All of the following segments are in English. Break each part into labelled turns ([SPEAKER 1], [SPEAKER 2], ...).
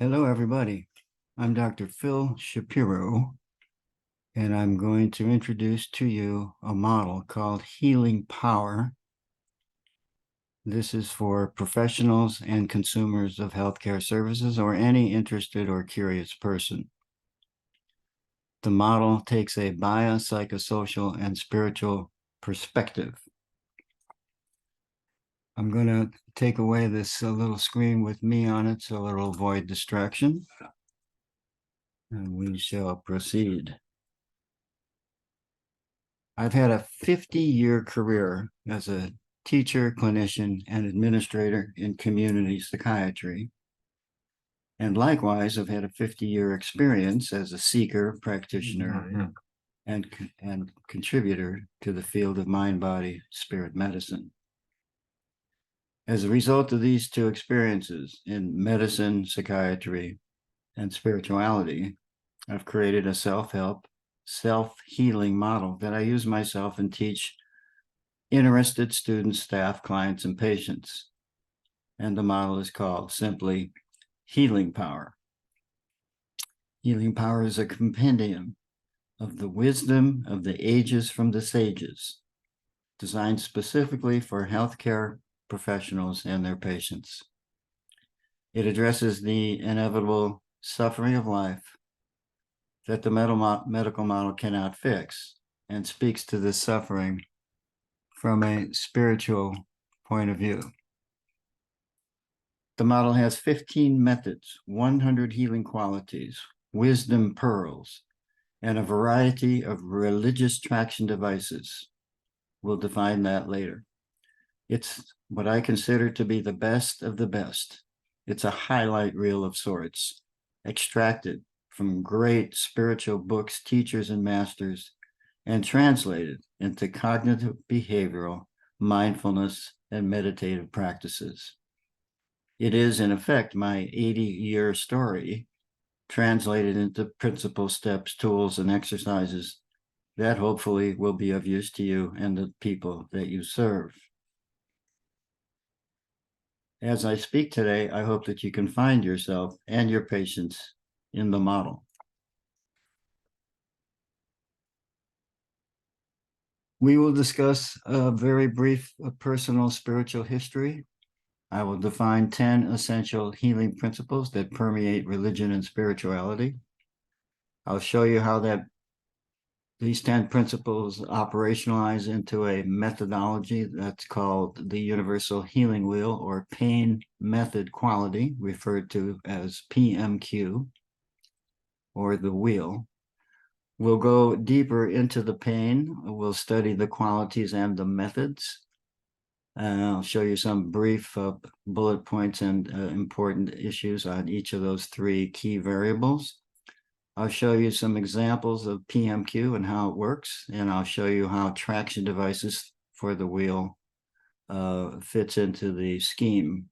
[SPEAKER 1] Hello, everybody. I'm Dr. Phil Shapiro, and I'm going to introduce to you a model called Healing Power. This is for professionals and consumers of healthcare services or any interested or curious person. The model takes a biopsychosocial and spiritual perspective. I'm going to take away this little screen with me on it so it'll avoid distraction, and we shall proceed. I've had a 50-year career as a teacher, clinician, and administrator in community psychiatry. And likewise, I've had a 50-year experience as a seeker, practitioner, and contributor to the field of mind, body, spirit medicine. As a result of these two experiences in medicine, psychiatry, and spirituality, I've created a self-help, self-healing model that I use myself and teach interested students, staff, clients, and patients. And the model is called simply Healing Power. Healing Power is a compendium of the wisdom of the ages from the sages, designed specifically for healthcare professionals and their patients. It addresses the inevitable suffering of life that the medical model cannot fix, and speaks to this suffering from a spiritual point of view. The model has 15 methods, 100 healing qualities, wisdom pearls, and a variety of religious traction devices. We'll define that later. It's what I consider to be the best of the best. It's a highlight reel of sorts, extracted from great spiritual books, teachers, and masters, and translated into cognitive behavioral, mindfulness, and meditative practices. It is, in effect, my 80-year story translated into principle steps, tools, and exercises that hopefully will be of use to you and the people that you serve. As I speak today, I hope that you can find yourself and your patients in the model. We will discuss a very brief personal spiritual history. I will define 10 essential healing principles that permeate religion and spirituality. I'll show you how these 10 principles operationalize into a methodology that's called the Universal Healing Wheel, or Pain Method Quality, referred to as PMQ, or the wheel. We'll go deeper into the pain. We'll study the qualities and the methods. I'll show you some brief bullet points and important issues on each of those three key variables. I'll show you some examples of PMQ and how it works, and I'll show you how traction devices for the wheel fits into the scheme.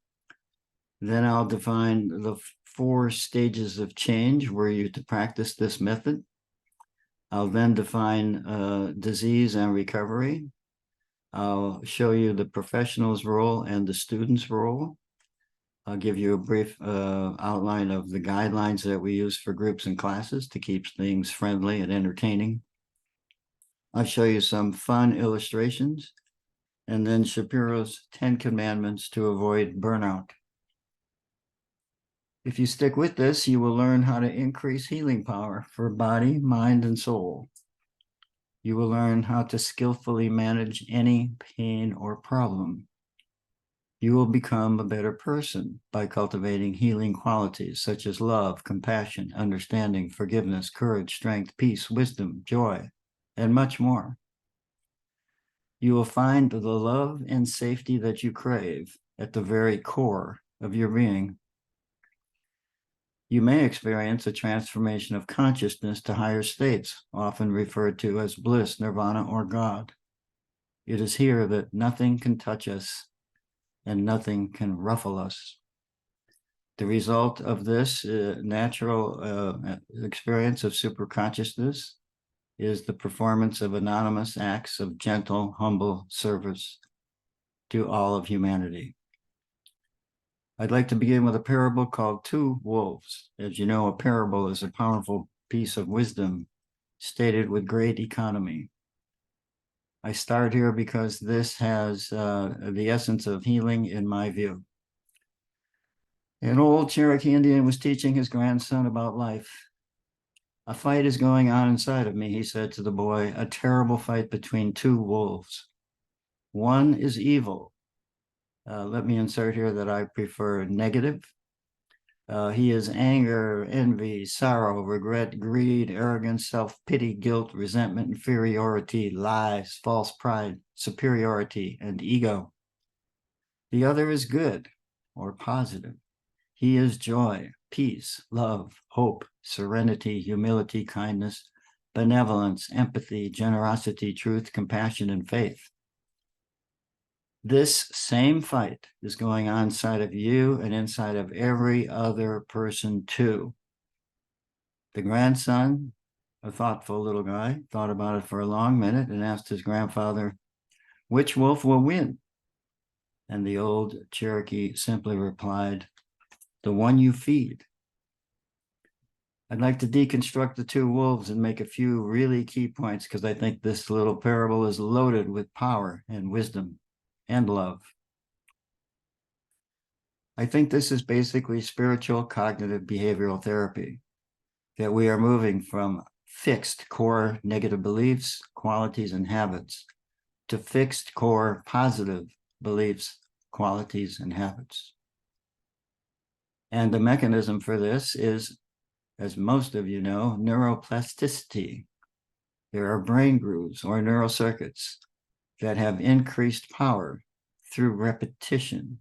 [SPEAKER 1] Then I'll define the 4 stages of change were you to practice this method. I'll then define disease and recovery. I'll show you the professional's role and the student's role. I'll give you a brief outline of the guidelines that we use for groups and classes to keep things friendly and entertaining. I'll show you some fun illustrations, and then Shapiro's 10 commandments to avoid burnout. If you stick with this, you will learn how to increase healing power for body, mind, and soul. You will learn how to skillfully manage any pain or problem. You will become a better person by cultivating healing qualities such as love, compassion, understanding, forgiveness, courage, strength, peace, wisdom, joy, and much more. You will find the love and safety that you crave at the very core of your being. You may experience a transformation of consciousness to higher states, often referred to as bliss, nirvana, or God. It is here that nothing can touch us and nothing can ruffle us. The result of this natural experience of superconsciousness is the performance of anonymous acts of gentle, humble service to all of humanity. I'd like to begin with a parable called Two Wolves. As you know, a parable is a powerful piece of wisdom stated with great economy. I start here because this has the essence of healing in my view. An old Cherokee Indian was teaching his grandson about life. A fight is going on inside of me, he said to the boy, a terrible fight between two wolves. One is evil. Let me insert here that I prefer negative. He is anger, envy, sorrow, regret, greed, arrogance, self-pity, guilt, resentment, inferiority, lies, false pride, superiority, and ego. The other is good or positive. He is joy, peace, love, hope, serenity, humility, kindness, benevolence, empathy, generosity, truth, compassion, and faith. This same fight is going on inside of you and inside of every other person too. The grandson, a thoughtful little guy, thought about it for a long minute and asked his grandfather, which wolf will win? And the old Cherokee simply replied, the one you feed. I'd like to deconstruct the two wolves and make a few really key points because I think this little parable is loaded with power and wisdom and love. I think this is basically spiritual cognitive behavioral therapy, that we are moving from fixed core negative beliefs, qualities, and habits to fixed core positive beliefs, qualities, and habits. And the mechanism for this is, as most of you know, neuroplasticity. There are brain grooves or neural circuits that have increased power through repetition.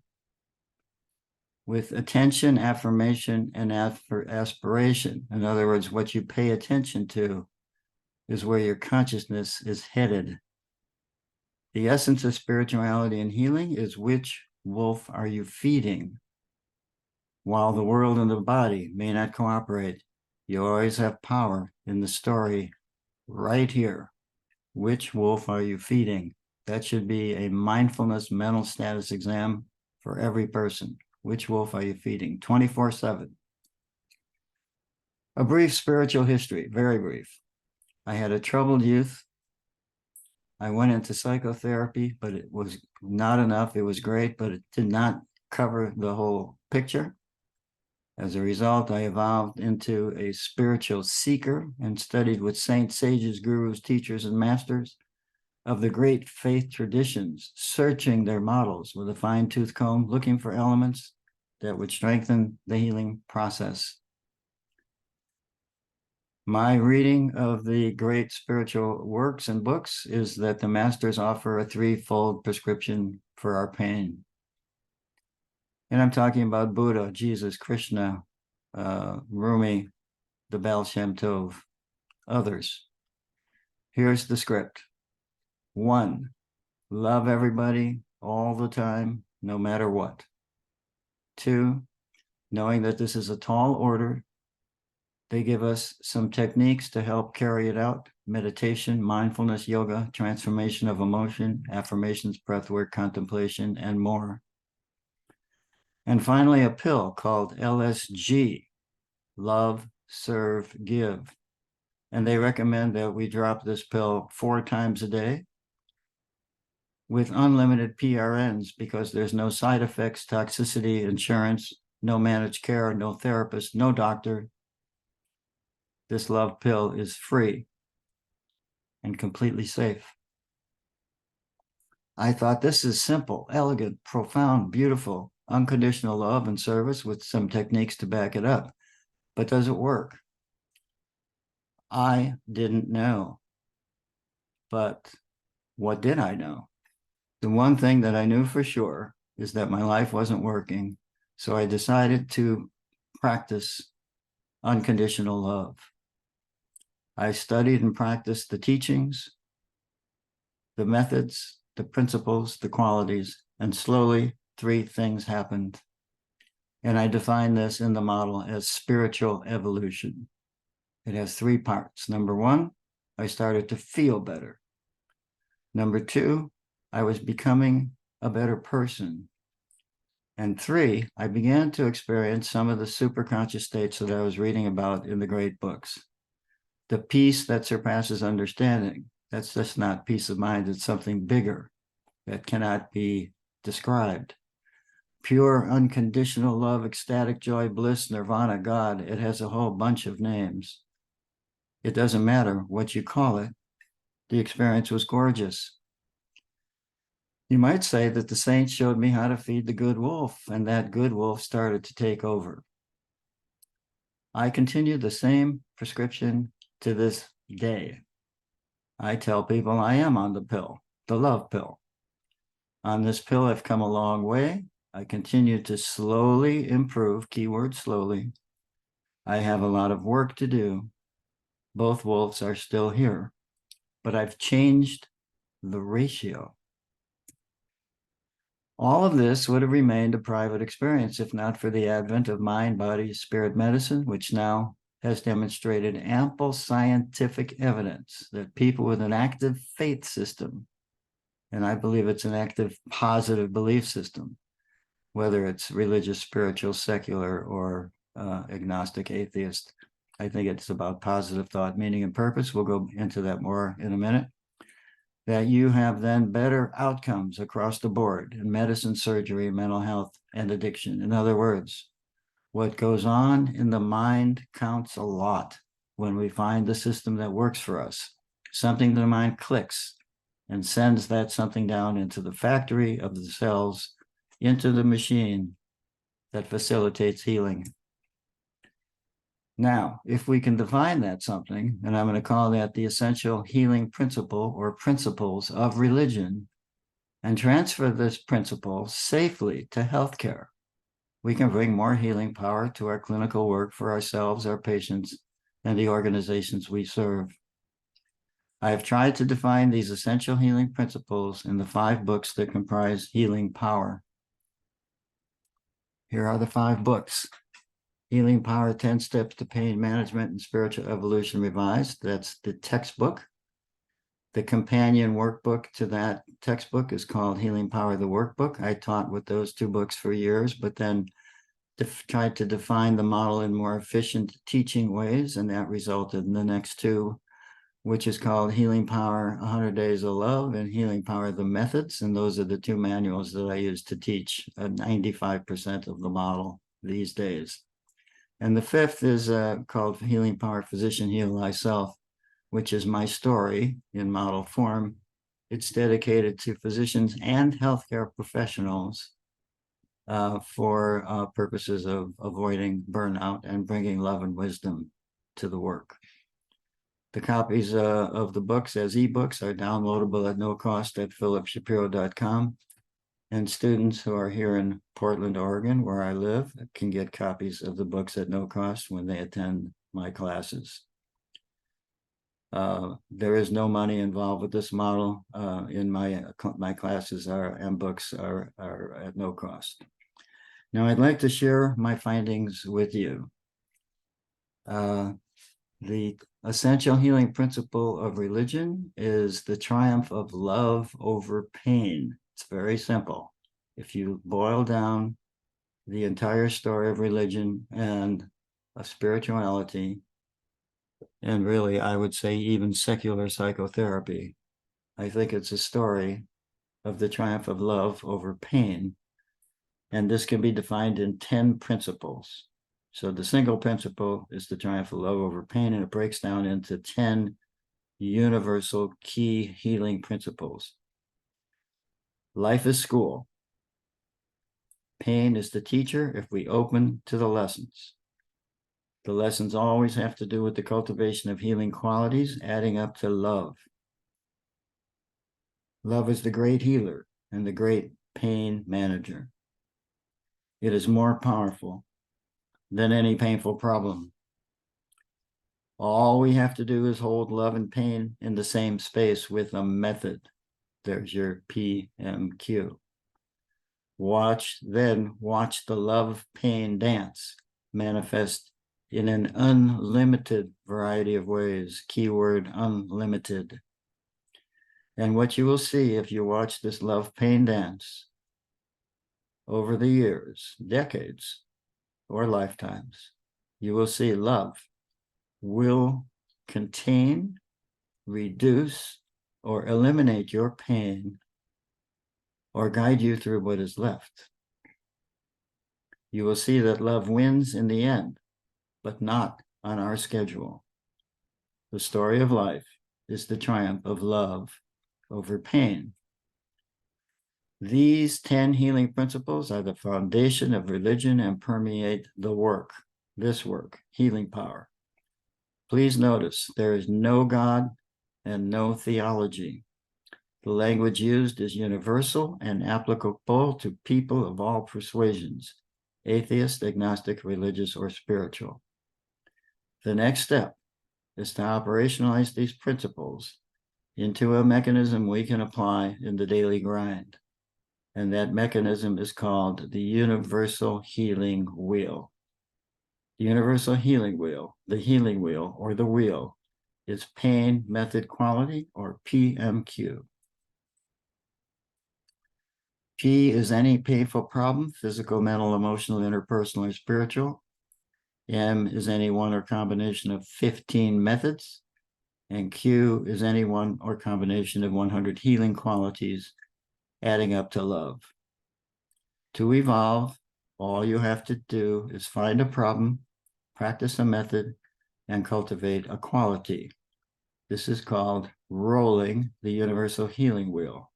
[SPEAKER 1] With attention, affirmation, and aspiration. In other words, what you pay attention to is where your consciousness is headed. The essence of spirituality and healing is which wolf are you feeding? While the world and the body may not cooperate, you always have power in the story right here. Which wolf are you feeding? That should be a mindfulness mental status exam for every person. Which wolf are you feeding? 24/7. A brief spiritual history, very brief. I had a troubled youth. I went into psychotherapy, but it was not enough. It was great, but it did not cover the whole picture. As a result, I evolved into a spiritual seeker and studied with saints, sages, gurus, teachers, and masters of the great faith traditions, searching their models with a fine-tooth comb, looking for elements that would strengthen the healing process. My reading of the great spiritual works and books is that the masters offer a threefold prescription for our pain. And I'm talking about Buddha, Jesus, Krishna, Rumi, the Baal Shem Tov, others. Here's the script. 1, love everybody all the time, no matter what. 2, knowing that this is a tall order, they give us some techniques to help carry it out. Meditation, mindfulness, yoga, transformation of emotion, affirmations, breathwork, contemplation, and more. And finally, a pill called LSG, Love, Serve, Give. And they recommend that we drop this pill 4 times a day with unlimited PRNs because there's no side effects, toxicity, insurance, no managed care, no therapist, no doctor. This love pill is free and completely safe. I thought this is simple, elegant, profound, beautiful, unconditional love and service with some techniques to back it up. But does it work? I didn't know. But what did I know? The one thing that I knew for sure is that my life wasn't working. So I decided to practice unconditional love. I studied and practiced the teachings, the methods, the principles, the qualities, and slowly 3 things happened. And I define this in the model as spiritual evolution. It has 3 parts. Number 1, I started to feel better. Number 2, I was becoming a better person. And 3, I began to experience some of the superconscious states that I was reading about in the great books. The peace that surpasses understanding. That's just not peace of mind. It's something bigger that cannot be described. Pure, unconditional love, ecstatic joy, bliss, nirvana, God. It has a whole bunch of names. It doesn't matter what you call it. The experience was gorgeous. You might say that the saints showed me how to feed the good wolf, and that good wolf started to take over. I continue the same prescription to this day. I tell people I am on the pill, the love pill. On this pill, I've come a long way. I continue to slowly improve, keyword slowly. I have a lot of work to do. Both wolves are still here, but I've changed the ratio. All of this would have remained a private experience if not for the advent of mind, body, spirit medicine, which now has demonstrated ample scientific evidence that people with an active faith system, and I believe it's an active positive belief system, whether it's religious, spiritual, secular, or agnostic, atheist, I think it's about positive thought, meaning, and purpose. We'll go into that more in a minute. That you have then better outcomes across the board in medicine, surgery, mental health, and addiction. In other words, what goes on in the mind counts a lot when we find the system that works for us. Something in the mind clicks and sends that something down into the factory of the cells, into the machine that facilitates healing. Now, if we can define that something, and I'm going to call that the essential healing principle or principles of religion, and transfer this principle safely to healthcare, we can bring more healing power to our clinical work for ourselves, our patients, and the organizations we serve. I have tried to define these essential healing principles in the 5 books that comprise Healing Power. Here are the 5 books. Healing Power, 10 Steps to Pain Management and Spiritual Evolution Revised. That's the textbook. The companion workbook to that textbook is called Healing Power, the Workbook. I taught with those 2 books for years, but then tried to define the model in more efficient teaching ways, and that resulted in the next 2, which is called Healing Power, 100 Days of Love, and Healing Power, the Methods. And those are the 2 manuals that I use to teach 95% of the model these days. And the 5th is called Healing Power, Physician Heal Thyself, which is my story in model form. It's dedicated to physicians and healthcare professionals for purposes of avoiding burnout and bringing love and wisdom to the work. The copies of the books as ebooks are downloadable at no cost at philipshapiro.com. And students who are here in Portland, Oregon, where I live, can get copies of the books at no cost when they attend my classes. There is no money involved with this model. In my classes and books are at no cost. Now, I'd like to share my findings with you. The essential healing principle of religion is the triumph of love over pain. It's very simple. If you boil down the entire story of religion and of spirituality, and really, I would say even secular psychotherapy, I think it's a story of the triumph of love over pain. And this can be defined in 10 principles. So the single principle is the triumph of love over pain, and it breaks down into 10 universal key healing principles. Life is school. Pain is the teacher if we open to the lessons. The lessons always have to do with the cultivation of healing qualities, adding up to love. Love is the great healer and the great pain manager. It is more powerful than any painful problem. All we have to do is hold love and pain in the same space with a method. There's your PMQ. Watch the love pain dance manifest in an unlimited variety of ways. Keyword unlimited. And what you will see if you watch this love pain dance over the years, decades, or lifetimes, you will see love will contain, reduce, or eliminate your pain or guide you through what is left. You will see that love wins in the end, but not on our schedule. The story of life is the triumph of love over pain. These 10 healing principles are the foundation of religion and permeate the work, this work, healing power. Please notice there is no God and no theology. The language used is universal and applicable to people of all persuasions, atheist, agnostic, religious, or spiritual. The next step is to operationalize these principles into a mechanism we can apply in the daily grind. And that mechanism is called the universal healing wheel. The universal healing wheel, the healing wheel, or the wheel, is pain method quality, or PMQ. P is any painful problem, physical, mental, emotional, interpersonal, or spiritual. M is any one or combination of 15 methods. And Q is any one or combination of 100 healing qualities, adding up to love. To evolve, all you have to do is find a problem, practice a method, and cultivate a quality. This is called rolling the universal healing wheel.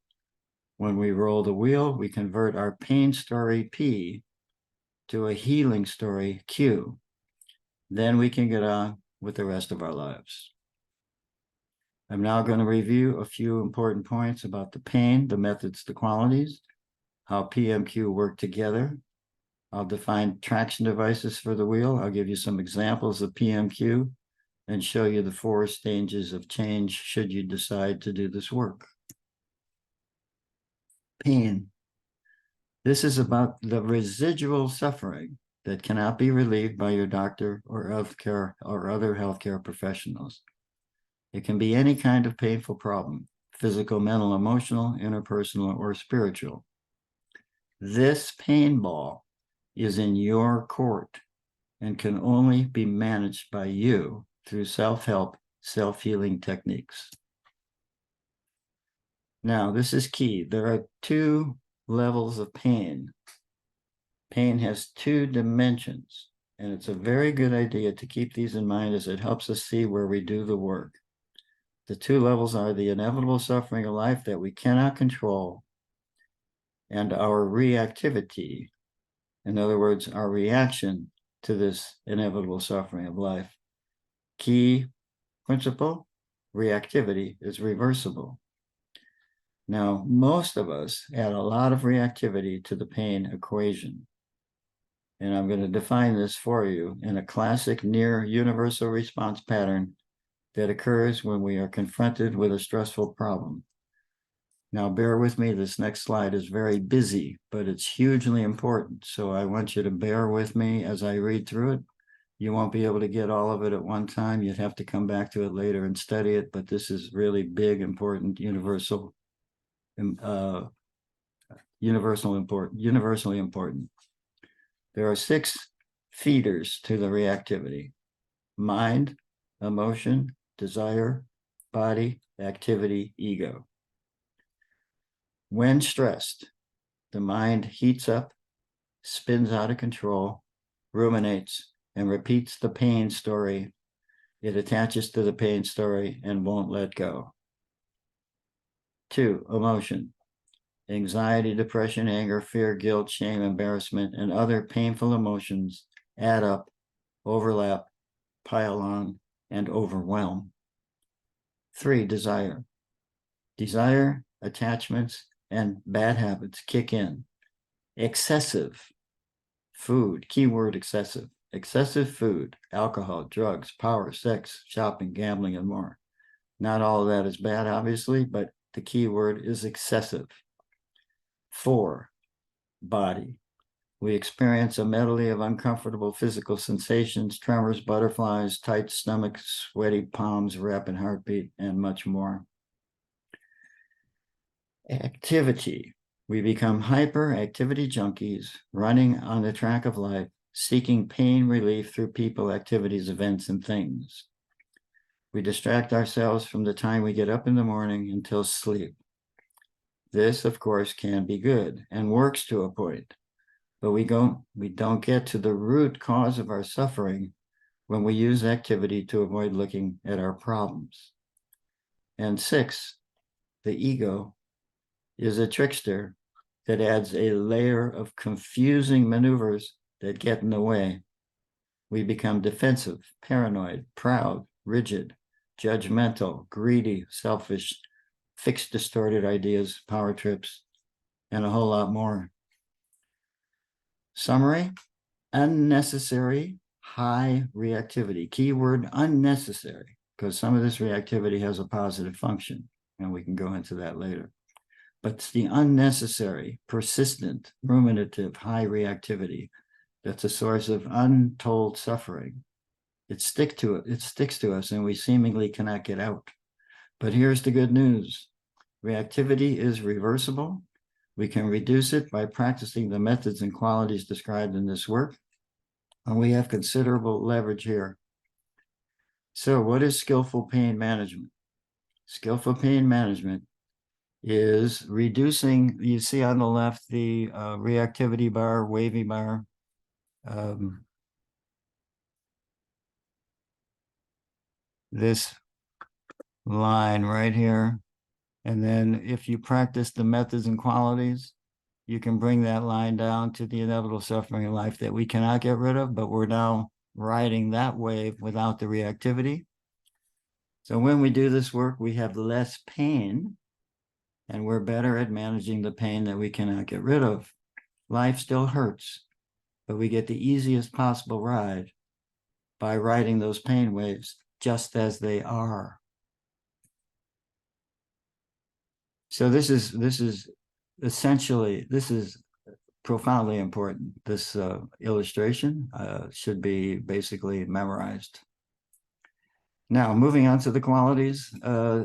[SPEAKER 1] When we roll the wheel, we convert our pain story P to a healing story Q. Then we can get on with the rest of our lives. I'm now going to review a few important points about the pain, the methods, the qualities, how PMQ work together. I'll define traction devices for the wheel. I'll give you some examples of PMQ and show you the 4 stages of change should you decide to do this work. Pain. This is about the residual suffering that cannot be relieved by your doctor or healthcare or other healthcare professionals. It can be any kind of painful problem, physical, mental, emotional, interpersonal, or spiritual. This pain ball is in your court and can only be managed by you through self-help, self-healing techniques. Now, this is key. There are 2 levels of pain. Pain has 2 dimensions, and it's a very good idea to keep these in mind as it helps us see where we do the work. The 2 levels are the inevitable suffering of life that we cannot control, and our reactivity. In other words, our reaction to this inevitable suffering of life. Key principle, reactivity is reversible. Now, most of us add a lot of reactivity to the pain equation. And I'm going to define this for you in a classic near universal response pattern that occurs when we are confronted with a stressful problem. Now, bear with me. This next slide is very busy, but it's hugely important. So I want you to bear with me as I read through it. You won't be able to get all of it at one time. You'd have to come back to it later and study it, but this is really big, important, universally important. There are 6 feeders to the reactivity: mind, emotion, desire, body, activity, ego. When stressed, the mind heats up, spins out of control, ruminates, and repeats the pain story. It attaches to the pain story and won't let go. 2, emotion. Anxiety, depression, anger, fear, guilt, shame, embarrassment, and other painful emotions add up, overlap, pile on, and overwhelm. 3, desire. Desire, attachments, and bad habits kick in. Excessive food, keyword excessive. Excessive food, alcohol, drugs, power, sex, shopping, gambling, and more. Not all of that is bad, obviously, but the key word is excessive. 4, body. We experience a medley of uncomfortable physical sensations, tremors, butterflies, tight stomach, sweaty palms, rapid heartbeat, and much more. Activity. We become hyperactivity junkies, running on the track of life, seeking pain relief through people, activities, events, and things. We distract ourselves from the time we get up in the morning until sleep. This, of course, can be good and works to a point, but we don't get to the root cause of our suffering when we use activity to avoid looking at our problems. And 6, the ego is a trickster that adds a layer of confusing maneuvers that get in the way. We become defensive, paranoid, proud, rigid, judgmental, greedy, selfish, fixed, distorted ideas, power trips, and a whole lot more. Summary: unnecessary high reactivity. Keyword unnecessary, because some of this reactivity has a positive function, and we can go into that later. But it's the unnecessary, persistent, ruminative, high reactivity that's a source of untold suffering. It sticks to us, and we seemingly cannot get out. But here's the good news. Reactivity is reversible. We can reduce it by practicing the methods and qualities described in this work, and we have considerable leverage here. So what is skillful pain management? Skillful pain management is reducing, you see on the left, the reactivity bar, wavy bar. This line right here. And then if you practice the methods and qualities, you can bring that line down to the inevitable suffering in life that we cannot get rid of, but we're now riding that wave without the reactivity. So when we do this work, we have less pain, and we're better at managing the pain that we cannot get rid of. Life still hurts, but we get the easiest possible ride by riding those pain waves just as they are. So this is essentially, this is profoundly important. This illustration should be basically memorized. Now, moving on to the qualities.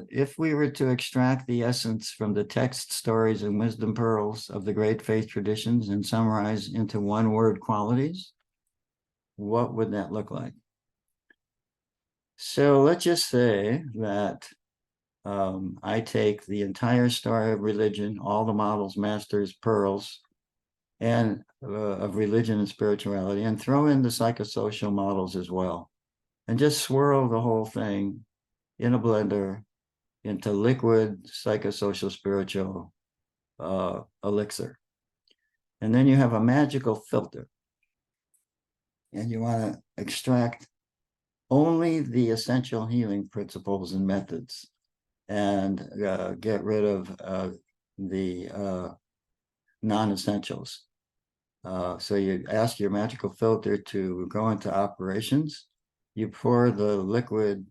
[SPEAKER 1] If we were to extract the essence from the text, stories, and wisdom pearls of the great faith traditions and summarize into one-word qualities, what would that look like? So let's just say that I take the entire story of religion, all the models, masters, pearls, and of religion and spirituality, and throw in the psychosocial models as well, and just swirl the whole thing in a blender into liquid psychosocial spiritual elixir. And then you have a magical filter, and you want to extract only the essential healing principles and methods, and get rid of the non-essentials. So you ask your magical filter to go into operations. You pour the liquid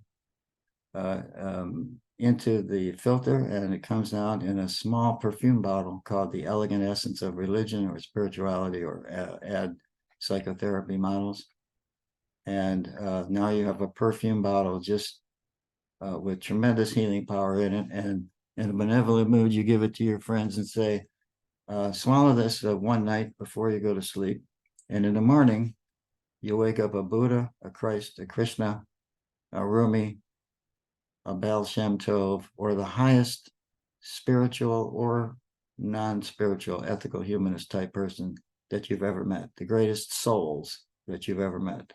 [SPEAKER 1] into the filter, and it comes out in a small perfume bottle called the Elegant Essence of Religion or Spirituality, or add psychotherapy models. And now you have a perfume bottle just with tremendous healing power in it. And in a benevolent mood, you give it to your friends and say, swallow this one night before you go to sleep. And in the morning, you wake up a Buddha, a Christ, a Krishna, a Rumi, a Baal Shem Tov, or the highest spiritual or non-spiritual, ethical, humanist type person that you've ever met, the greatest souls that you've ever met.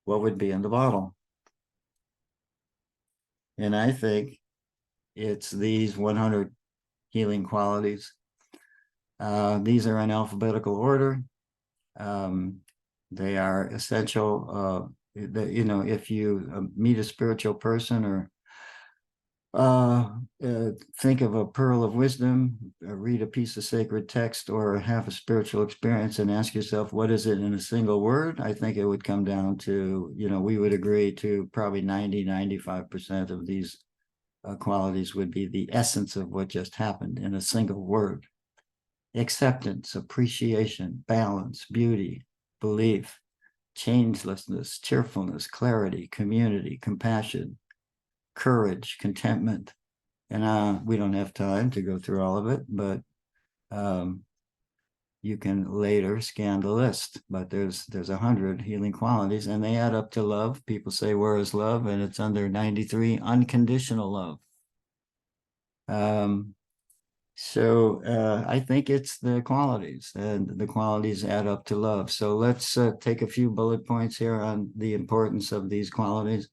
[SPEAKER 1] What would be in the bottle? And I think it's these 100 healing qualities. These are in alphabetical order. They are essential. If you meet a spiritual person, or think of a pearl of wisdom, read a piece of sacred text, or have a spiritual experience and ask yourself, what is it in a single word? I think it would come down to, we would agree to probably 95% of these qualities would be the essence of what just happened in a single word. Acceptance, appreciation, balance, beauty, belief, changelessness, cheerfulness, clarity, community, compassion, courage, contentment. And we don't have time to go through all of it, but You can later scan the list, but there's 100 healing qualities, and they add up to love. People say, where is love? And it's under 93, unconditional love. I think it's the qualities, and the qualities add up to love. So let's take a few bullet points here on the importance of these qualities.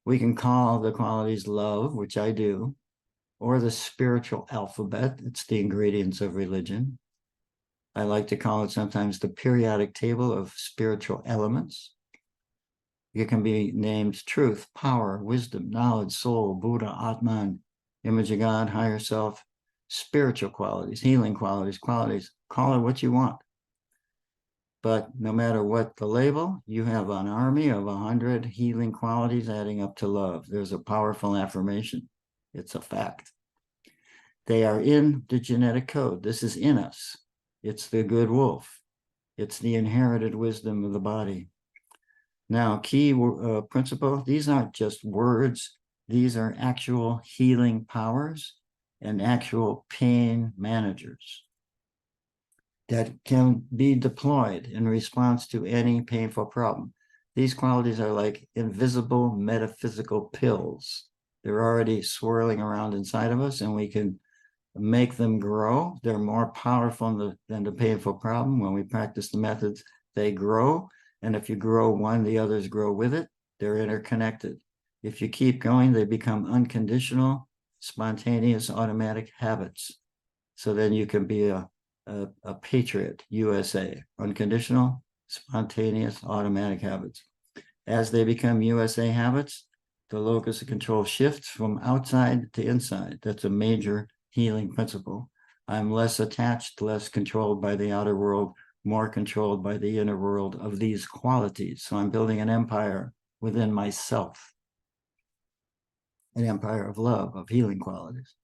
[SPEAKER 1] We can call the qualities love, which I do, or the spiritual alphabet. It's the ingredients of religion. I like to call it sometimes the periodic table of spiritual elements. It can be named truth, power, wisdom, knowledge, soul, Buddha, Atman, image of God, higher self, spiritual qualities, healing qualities, call it what you want. But no matter what the label, you have an army of 100 healing qualities adding up to love. There's a powerful affirmation. It's a fact. They are in the genetic code. This is in us. It's the good wolf. It's the inherited wisdom of the body. Now, key principle, these aren't just words. These are actual healing powers and actual pain managers that can be deployed in response to any painful problem. These qualities are like invisible metaphysical pills. They're already swirling around inside of us, and we can make them grow. They're more powerful than the painful problem. When we practice the methods, they grow. And if you grow one, the others grow with it. They're interconnected. If you keep going, they become unconditional, spontaneous, automatic habits. So then you can be a patriot, USA, unconditional, spontaneous, automatic habits. As they become USA habits, the locus of control shifts from outside to inside. That's a major healing principle. I'm less attached, less controlled by the outer world, more controlled by the inner world of these qualities. So I'm building an empire within myself, an empire of love, of healing qualities.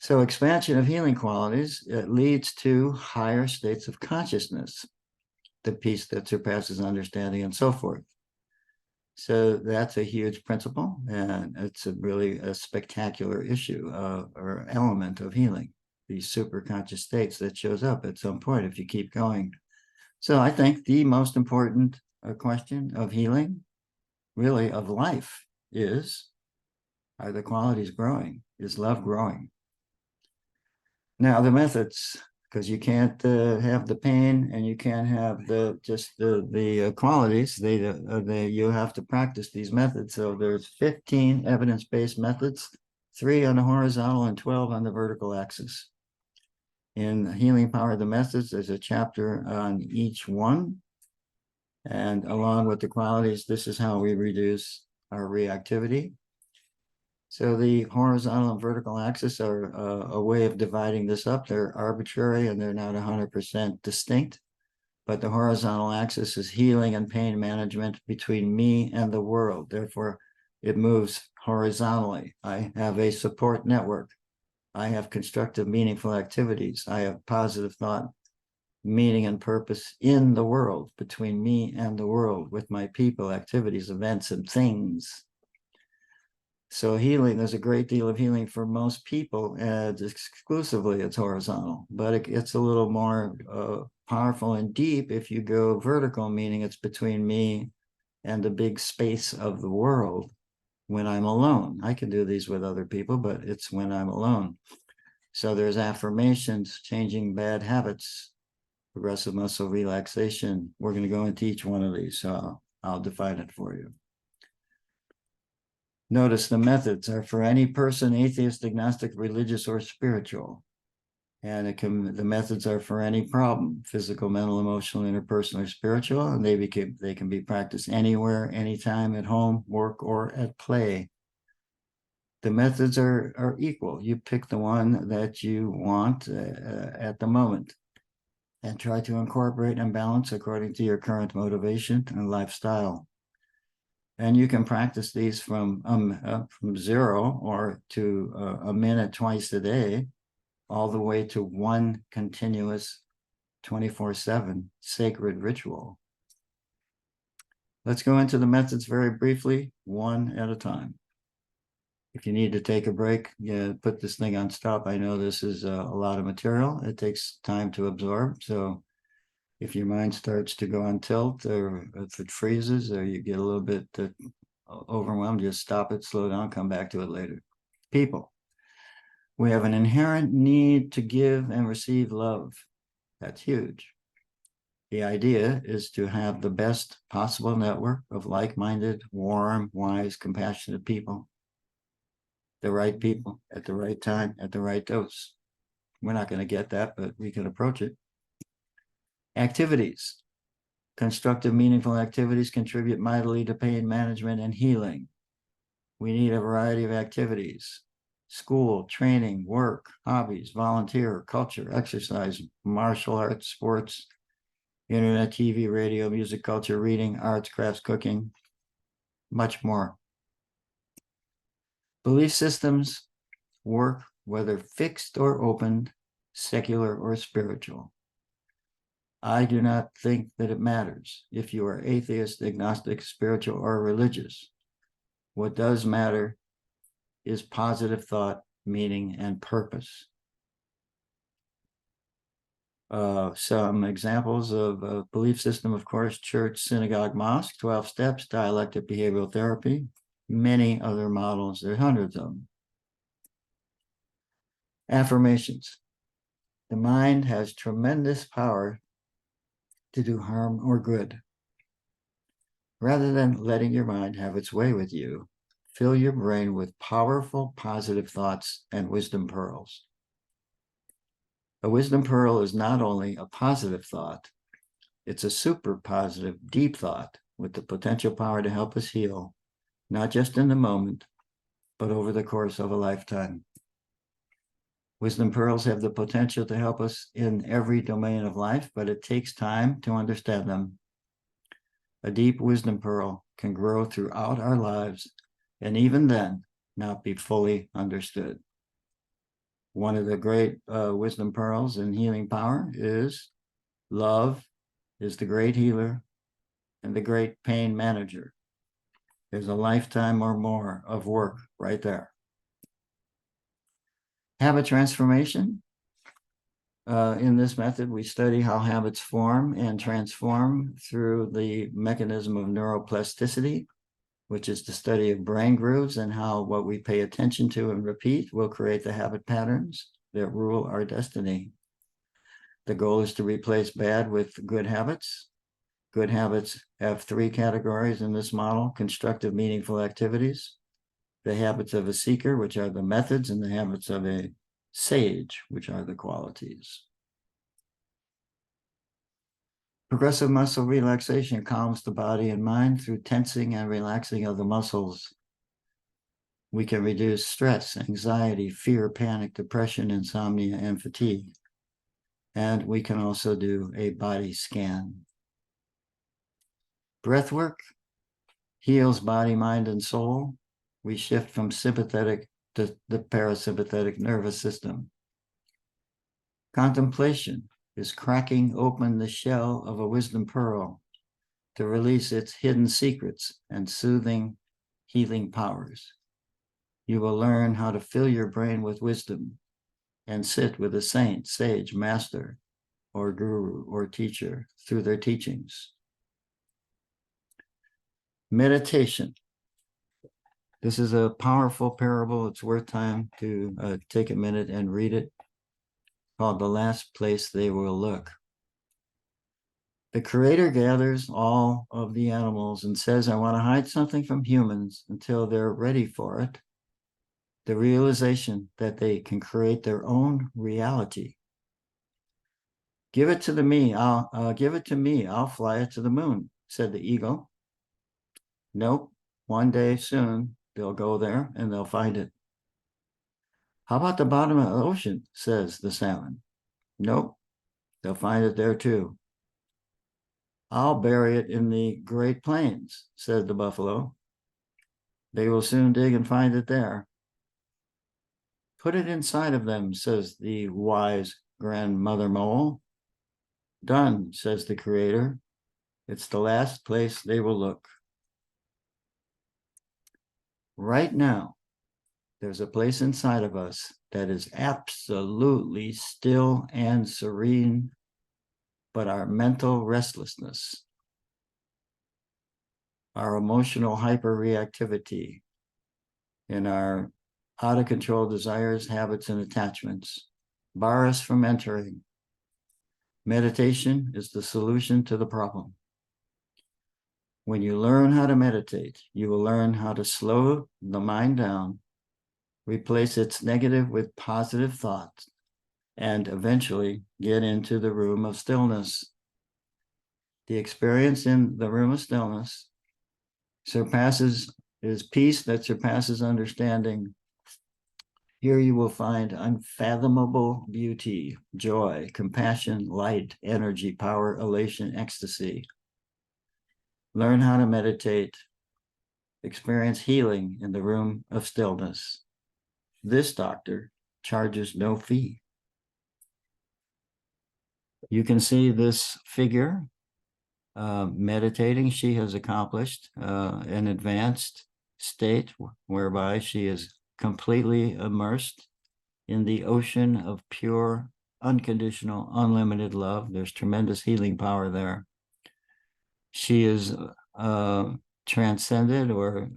[SPEAKER 1] So expansion of healing qualities, it leads to higher states of consciousness, the peace that surpasses understanding, and so forth. So that's a huge principle, and it's really a spectacular issue or element of healing, these superconscious states that shows up at some point if you keep going. So I think the most important question of healing, really of life, is, are the qualities growing? Is love growing? Now the methods, because you can't have the pain and you can't have the qualities. You have to practice these methods. So there's 15 evidence-based methods, 3 on the horizontal and 12 on the vertical axis. In Healing Power of the Methods, there's a chapter on each one. And along with the qualities, this is how we reduce our reactivity. So the horizontal and vertical axis are a way of dividing this up. They're arbitrary and they're not 100% distinct. But the horizontal axis is healing and pain management between me and the world. Therefore, it moves horizontally. I have a support network. I have constructive, meaningful activities. I have positive thought, meaning, and purpose in the world, between me and the world, with my people, activities, events, and things. So healing, there's a great deal of healing for most people, and exclusively it's horizontal, but it's a little more powerful and deep if you go vertical, meaning it's between me and the big space of the world when I'm alone. I can do these with other people, but it's when I'm alone. So there's affirmations, changing bad habits, progressive muscle relaxation. We're going to go into each one of these, so I'll define it for you. Notice the methods are for any person, atheist, agnostic, religious, or spiritual. And the methods are for any problem, physical, mental, emotional, interpersonal, or spiritual, and they can be practiced anywhere, anytime, at home, work, or at play. The methods are equal. You pick the one that you want at the moment and try to incorporate and balance according to your current motivation and lifestyle. And you can practice these from 0 or to a minute twice a day, all the way to one continuous 24/7 sacred ritual. Let's go into the methods very briefly, one at a time. If you need to take a break, yeah, put this thing on stop. I know this is a lot of material. It takes time to absorb. So if your mind starts to go on tilt, or if it freezes, or you get a little bit overwhelmed, just stop it, slow down, come back to it later. People, we have an inherent need to give and receive love. That's huge. The idea is to have the best possible network of like-minded, warm, wise, compassionate people. The right people at the right time, at the right dose. We're not going to get that, but we can approach it. Activities. Constructive, meaningful activities contribute mightily to pain management and healing. We need a variety of activities: school, training, work, hobbies, volunteer, culture, exercise, martial arts, sports, internet, TV, radio, music, culture, reading, arts, crafts, cooking, much more. Belief systems work whether fixed or open, secular or spiritual. I do not think that it matters if you are atheist, agnostic, spiritual, or religious. What does matter is positive thought, meaning, and purpose. Some examples of a belief system, of course: church, synagogue, mosque, 12 steps, dialectic behavioral therapy, many other models. There are hundreds of them. Affirmations. The mind has tremendous power to do harm or good. Rather than letting your mind have its way with you, fill your brain with powerful, positive thoughts and wisdom pearls. A wisdom pearl is not only a positive thought, it's a super positive, deep thought with the potential power to help us heal, not just in the moment, but over the course of a lifetime. Wisdom pearls have the potential to help us in every domain of life, but it takes time to understand them. A deep wisdom pearl can grow throughout our lives, and even then, not be fully understood. One of the great wisdom pearls in healing power is love is the great healer and the great pain manager. There's a lifetime or more of work right there. Habit transformation. In this method, we study how habits form and transform through the mechanism of neuroplasticity, which is the study of brain grooves and how what we pay attention to and repeat will create the habit patterns that rule our destiny. The goal is to replace bad with good habits. Good habits have three categories in this model: constructive, meaningful activities, the habits of a seeker, which are the methods, and the habits of a sage, which are the qualities. Progressive muscle relaxation calms the body and mind through tensing and relaxing of the muscles. We can reduce stress, anxiety, fear, panic, depression, insomnia, and fatigue. And we can also do a body scan. Breath work heals body, mind, and soul. We shift from sympathetic to the parasympathetic nervous system. Contemplation is cracking open the shell of a wisdom pearl to release its hidden secrets and soothing, healing powers. You will learn how to fill your brain with wisdom and sit with a saint, sage, master, or guru, or teacher through their teachings. Meditation. This is a powerful parable. It's worth time to take a minute and read it, called The Last Place They Will Look. The Creator gathers all of the animals and says, I want to hide something from humans until they're ready for it. The realization that they can create their own reality. Give it to me. I'll give it to me. I'll fly it to the moon, said the eagle. Nope. One day soon, they'll go there and they'll find it. How about the bottom of the ocean, says the salmon. Nope. They'll find it there too. I'll bury it in the Great Plains, said the buffalo. They will soon dig and find it there. Put it inside of them, says the wise grandmother mole. Done, says the Creator. It's the last place they will look. Right now, There's a place inside of us that is absolutely still and serene, but our mental restlessness, our emotional hyperreactivity, and our out of control desires, habits, and attachments bar us from entering. Meditation is the solution to the problem. When you learn how to meditate, you will learn how to slow the mind down, replace its negative with positive thoughts, and eventually get into the room of stillness. The experience in the room of stillness is peace that surpasses understanding. Here you will find unfathomable beauty, joy, compassion, light, energy, power, elation, ecstasy. Learn how to meditate. Experience healing in the room of stillness. This doctor charges no fee. You can see this figure meditating. She has accomplished an advanced state whereby she is completely immersed in the ocean of pure, unconditional, unlimited love. There's tremendous healing power there. She is transcended or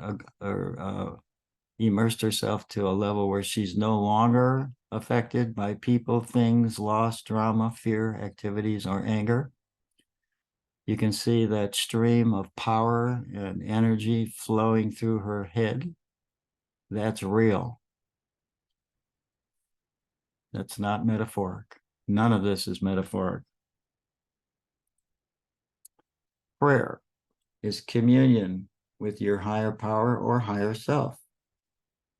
[SPEAKER 1] immersed herself to a level where she's no longer affected by people, things, loss, drama, fear, activities, or anger. You can see that stream of power and energy flowing through her head. That's real. That's not metaphoric. None of this is metaphoric. Prayer is communion with your higher power or higher self.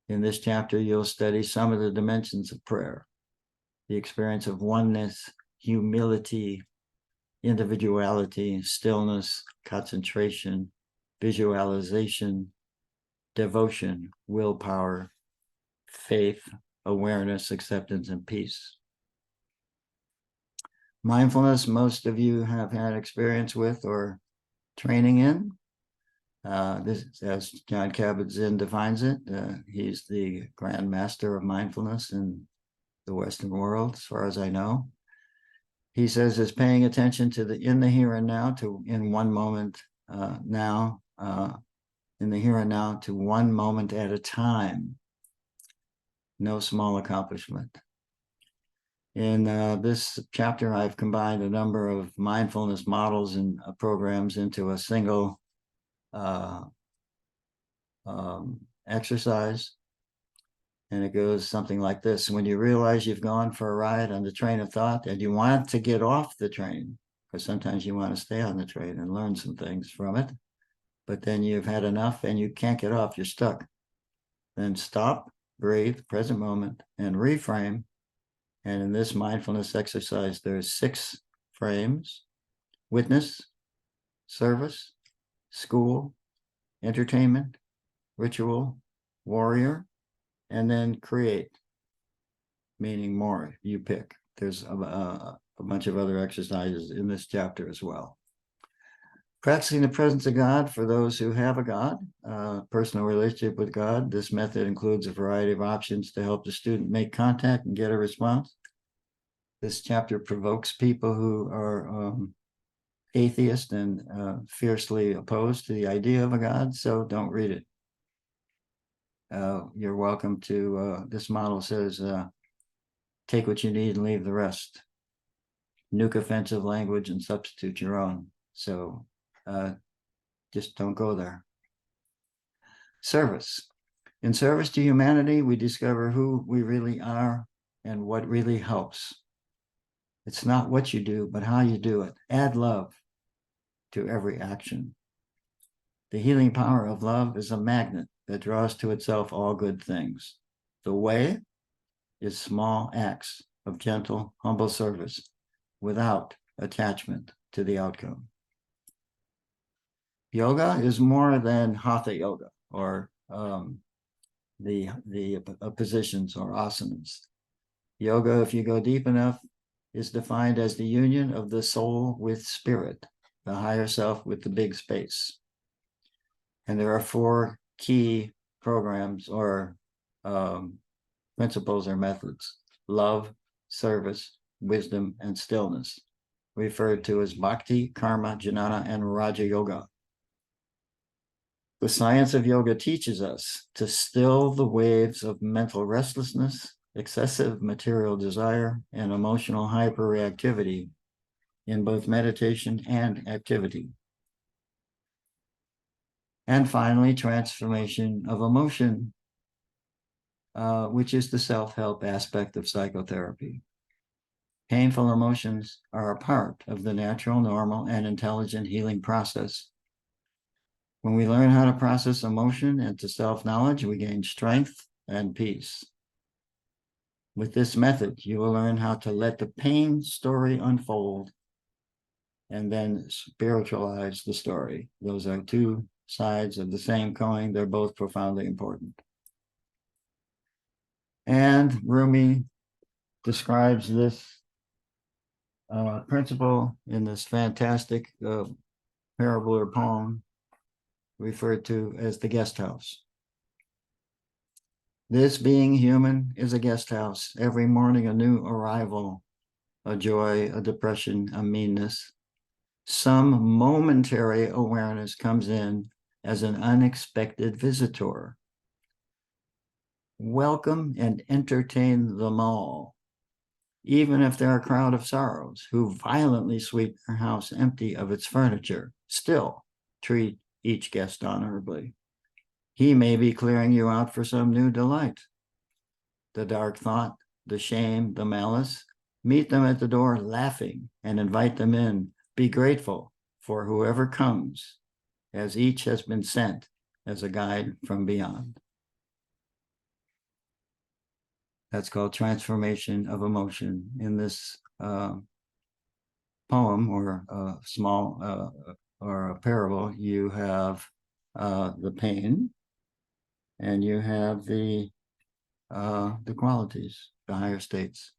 [SPEAKER 1] In this chapter, you'll study some of the dimensions of prayer, the experience of oneness, humility, individuality, stillness, concentration, visualization, devotion, willpower, faith, awareness, acceptance, and peace. Mindfulness, most of you have had experience with or training in. This, as John Kabat-Zinn defines it, he's the grand master of mindfulness in the Western world, as far as I know. He says is paying attention to in the here and now, to in one moment now, in the here and now, to one moment at a time. No small accomplishment. In this chapter, I've combined a number of mindfulness models and programs into a single exercise. And it goes something like this. When you realize you've gone for a ride on the train of thought and you want to get off the train, because sometimes you want to stay on the train and learn some things from it, but then you've had enough and you can't get off, you're stuck. Then stop, breathe, present moment, and reframe. And in this mindfulness exercise, there's 6 frames: witness, service, school, entertainment, ritual, warrior, and then create, meaning more. You pick. There's a bunch of other exercises in this chapter as well. Practicing the presence of God for those who have a God, personal relationship with God. This method includes a variety of options to help the student make contact and get a response. This chapter provokes people who are atheist and fiercely opposed to the idea of a God, so don't read it. You're welcome to, this model says, take what you need and leave the rest. Nuke offensive language and substitute your own. So just don't go there. Service. In service to humanity, we discover who we really are and what really helps. It's not what you do, but how you do it. Add love to every action. The healing power of love is a magnet that draws to itself all good things. The way is small acts of gentle, humble service without attachment to the outcome. Yoga is more than hatha yoga or the positions or asanas. Yoga, if you go deep enough, is defined as the union of the soul with spirit, the higher self with the big space. And there are 4 key programs or principles or methods: love, service, wisdom, and stillness, referred to as bhakti, karma, jnana, and raja yoga. The science of yoga teaches us to still the waves of mental restlessness, excessive material desire, and emotional hyperreactivity in both meditation and activity. And finally, transformation of emotion, which is the self-help aspect of psychotherapy. Painful emotions are a part of the natural, normal, and intelligent healing process. When we learn how to process emotion into self-knowledge, we gain strength and peace. With this method, you will learn how to let the pain story unfold and then spiritualize the story. Those are two sides of the same coin. They're both profoundly important. And Rumi describes this principle in this fantastic parable or poem referred to as the guest house. This being human is a guest house. Every morning a new arrival, a joy, a depression, a meanness. Some momentary awareness comes in as an unexpected visitor. Welcome and entertain them all, even if they're a crowd of sorrows who violently sweep their house empty of its furniture. Still, treat each guest honorably. He may be clearing you out for some new delight. The dark thought, the shame, the malice, meet them at the door laughing and invite them in. Be grateful for whoever comes, as each has been sent as a guide from beyond. That's called transformation of emotion. In this poem or a small or a parable, you have the pain and you have the qualities, the higher states.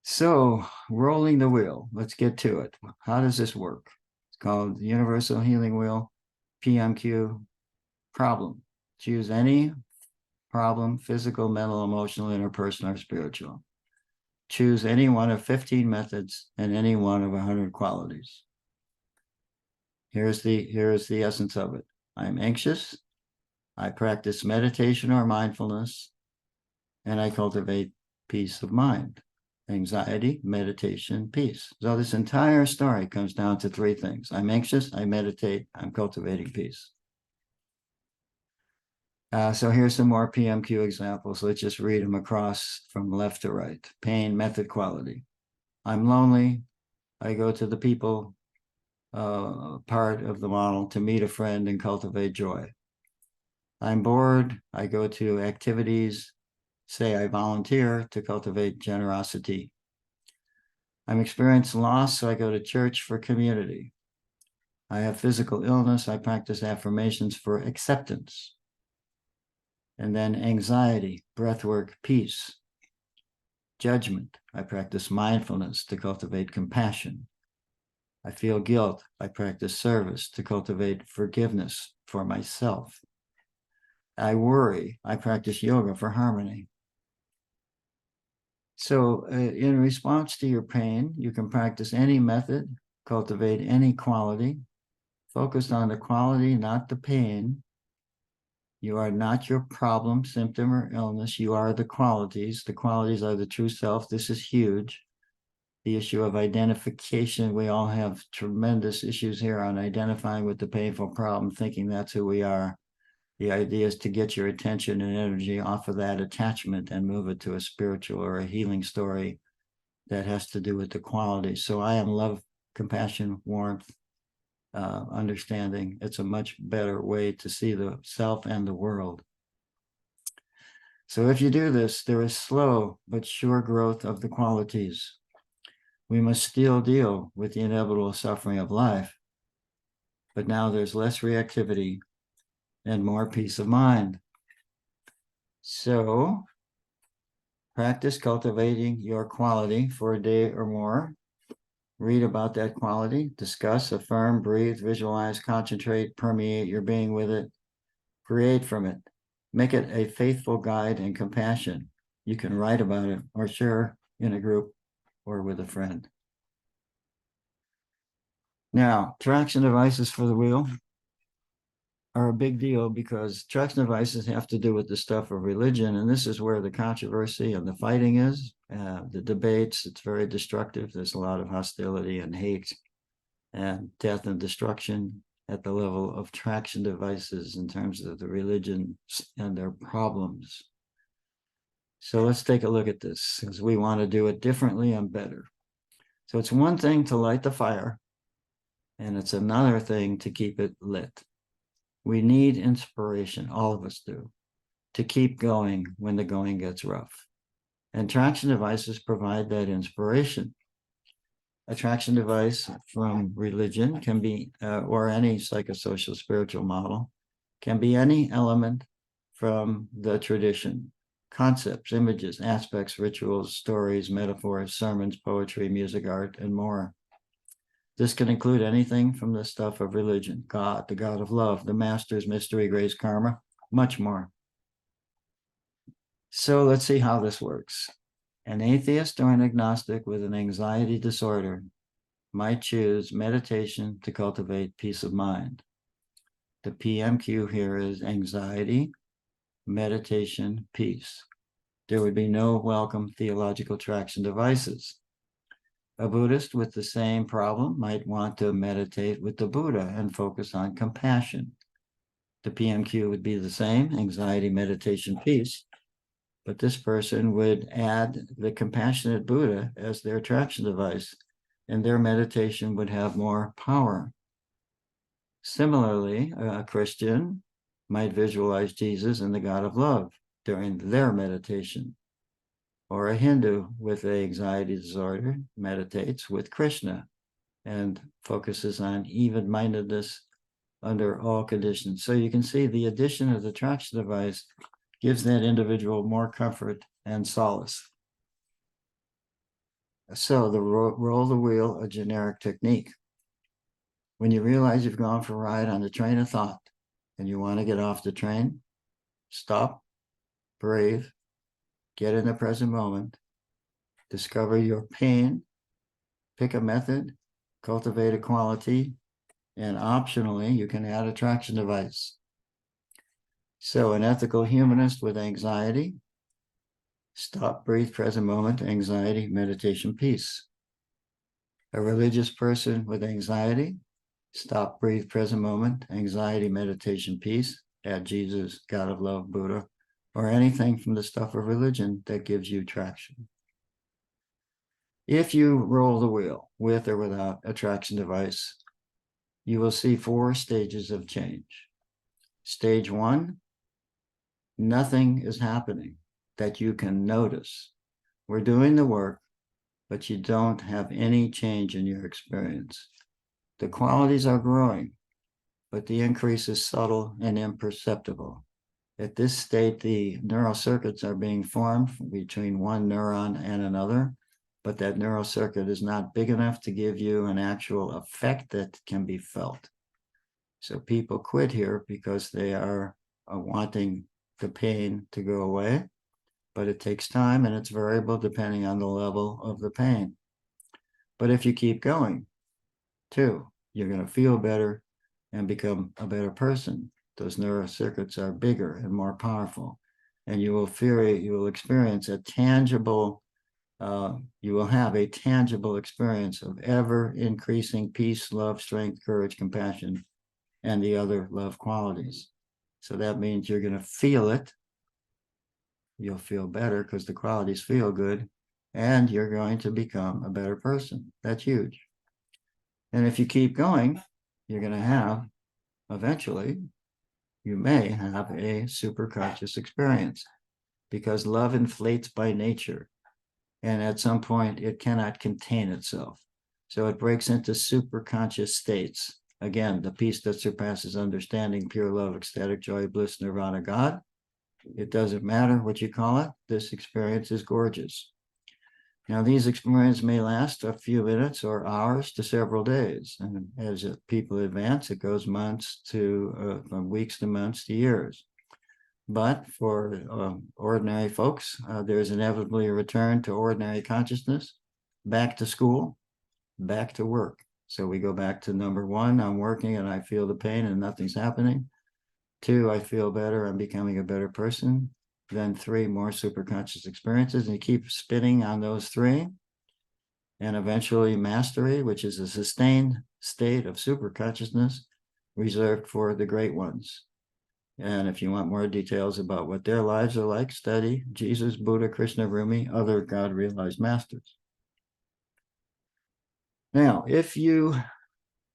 [SPEAKER 1] So, rolling the wheel, let's get to it. How does this work? It's called the Universal Healing Wheel, PMQ. Problem: choose any problem, physical, mental, emotional, interpersonal, or spiritual. Choose any one of 15 methods and any one of 100 qualities. Here's the essence of it. I'm anxious. I practice meditation or mindfulness, and I cultivate peace of mind. Anxiety, meditation, peace. So this entire story comes down to three things. I'm anxious, I meditate, I'm cultivating peace. So here's some more PMQ examples. Let's just read them across from left to right. Pain, method, quality. I'm lonely. I go to the people part of the model to meet a friend and cultivate joy. I'm bored. I go to activities. Say I volunteer to cultivate generosity. I'm experiencing loss, so I go to church for community. I have physical illness. I practice affirmations for acceptance. And then anxiety, breathwork, peace. Judgment, I practice mindfulness to cultivate compassion. I feel guilt, I practice service to cultivate forgiveness for myself. I worry, I practice yoga for harmony. So in response to your pain, you can practice any method, cultivate any quality, focused on the quality, not the pain. You are not your problem, symptom, or illness. You are the qualities. The qualities are the true self. This is huge. The issue of identification. We all have tremendous issues here on identifying with the painful problem, thinking that's who we are. The idea is to get your attention and energy off of that attachment and move it to a spiritual or a healing story that has to do with the qualities. So I am love, compassion, warmth, understanding. It's a much better way to see the self and the world. So if you do this, there is slow but sure growth of the qualities. We must still deal with the inevitable suffering of life, but now there's less reactivity and more peace of mind. So practice cultivating your quality for a day or more. Read about that quality, discuss, affirm, breathe, visualize, concentrate, permeate your being with it, create from it. Make it a faithful guide and compassion. You can write about it or share in a group or with a friend. Now, traction devices for the wheel are a big deal because traction devices have to do with the stuff of religion, and this is where the controversy and the fighting is, the debates. It's very destructive. There's a lot of hostility and hate and death and destruction at the level of traction devices in terms of the religions and their problems. So let's take a look at this, because we want to do it differently and better. So it's one thing to light the fire, and it's another thing to keep it lit. We need inspiration, all of us do, to keep going when the going gets rough. And traction devices provide that inspiration. A traction device from religion can be, or any psychosocial spiritual model, can be any element from the tradition. Concepts, images, aspects, rituals, stories, metaphors, sermons, poetry, music, art, and more. This can include anything from the stuff of religion, God, the God of love, the masters, mystery, grace, karma, much more. So let's see how this works. An atheist or an agnostic with an anxiety disorder might choose meditation to cultivate peace of mind. The PMQ here is anxiety, meditation, peace. There would be no welcome theological traction devices. A Buddhist with the same problem might want to meditate with the Buddha and focus on compassion. The PMQ would be the same, anxiety, meditation, peace, but this person would add the compassionate Buddha as their traction device, and their meditation would have more power. Similarly, a Christian might visualize Jesus and the God of love during their meditation. Or a Hindu with an anxiety disorder meditates with Krishna and focuses on even-mindedness under all conditions. So you can see the addition of the traction device gives that individual more comfort and solace. So the roll the wheel, a generic technique. When you realize you've gone for a ride on the train of thought and you want to get off the train, stop, breathe, get in the present moment, discover your pain, pick a method, cultivate a quality, and optionally, you can add a traction device. So an ethical humanist with anxiety, stop, breathe, present moment, anxiety, meditation, peace. A religious person with anxiety, stop, breathe, present moment, anxiety, meditation, peace, add Jesus, God of love, Buddha, or anything from the stuff of religion that gives you traction. If you roll the wheel with or without a traction device, you will see 4 stages of change. Stage 1, nothing is happening that you can notice. We're doing the work, but you don't have any change in your experience. The qualities are growing, but the increase is subtle and imperceptible. At this state, the neural circuits are being formed between one neuron and another, but that neural circuit is not big enough to give you an actual effect that can be felt. So people quit here because they are wanting the pain to go away, but it takes time and it's variable depending on the level of the pain. But if you keep going, too, you're going to feel better and become a better person. Those neural circuits are bigger and more powerful, and you will experience a tangible, you will have a tangible experience of ever increasing peace, love, strength, courage, compassion, and the other love qualities. So that means you're going to feel it. You'll feel better because the qualities feel good, and you're going to become a better person. That's huge. And if you keep going, you're going to have, eventually, you may have a superconscious experience, because love inflates by nature. And at some point, it cannot contain itself. So it breaks into superconscious states. Again, the peace that surpasses understanding, pure love, ecstatic joy, bliss, nirvana, God. It doesn't matter what you call it. This experience is gorgeous. Now, these experiences may last a few minutes or hours to several days. And as people advance, it goes months to, from weeks to months to years. But for ordinary folks, there's inevitably a return to ordinary consciousness, back to school, back to work. So we go back to number one, I'm working and I feel the pain and nothing's happening. Two, I feel better, I'm becoming a better person. Then three, more superconscious experiences, and you keep spinning on those three. And eventually mastery, which is a sustained state of superconsciousness reserved for the great ones. And if you want more details about what their lives are like, study Jesus, Buddha, Krishna, Rumi, other God-realized masters. Now, if you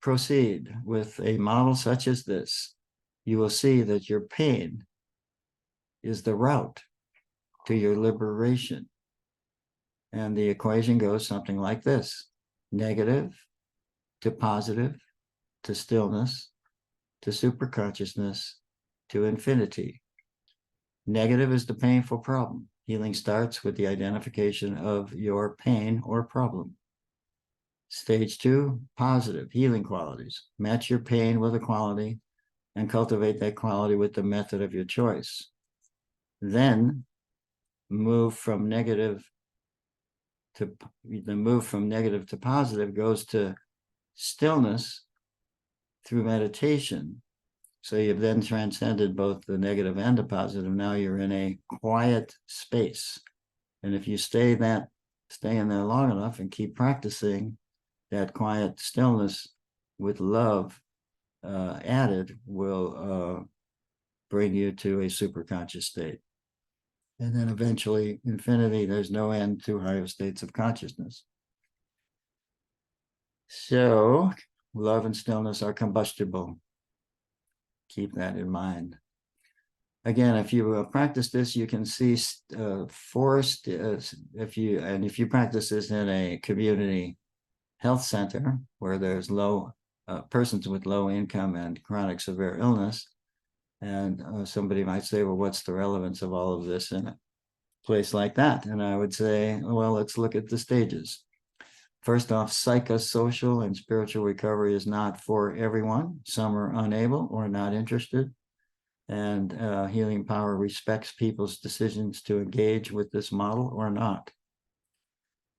[SPEAKER 1] proceed with a model such as this, you will see that your pain is the route to your liberation. And the equation goes something like this: negative to positive to stillness to superconsciousness to infinity. Negative is the painful problem. Healing starts with the identification of your pain or problem. Stage two, positive healing qualities. Match your pain with a quality and cultivate that quality with the method of your choice. Then move from negative to positive goes to stillness through meditation. So you've then transcended both the negative and the positive. Now you're in a quiet space. And if you stay in there long enough and keep practicing, that quiet stillness with love added will bring you to a superconscious state. And then eventually, infinity, there's no end to higher states of consciousness. So love and stillness are combustible. Keep that in mind. Again, if you practice this, you can see if you practice this in a community health center where there's persons with low income and chronic severe illness, and somebody might say, well, what's the relevance of all of this in a place like that? And I would say, well, let's look at the stages. First off, psychosocial and spiritual recovery is not for everyone. Some are unable or not interested. And healing power respects people's decisions to engage with this model or not.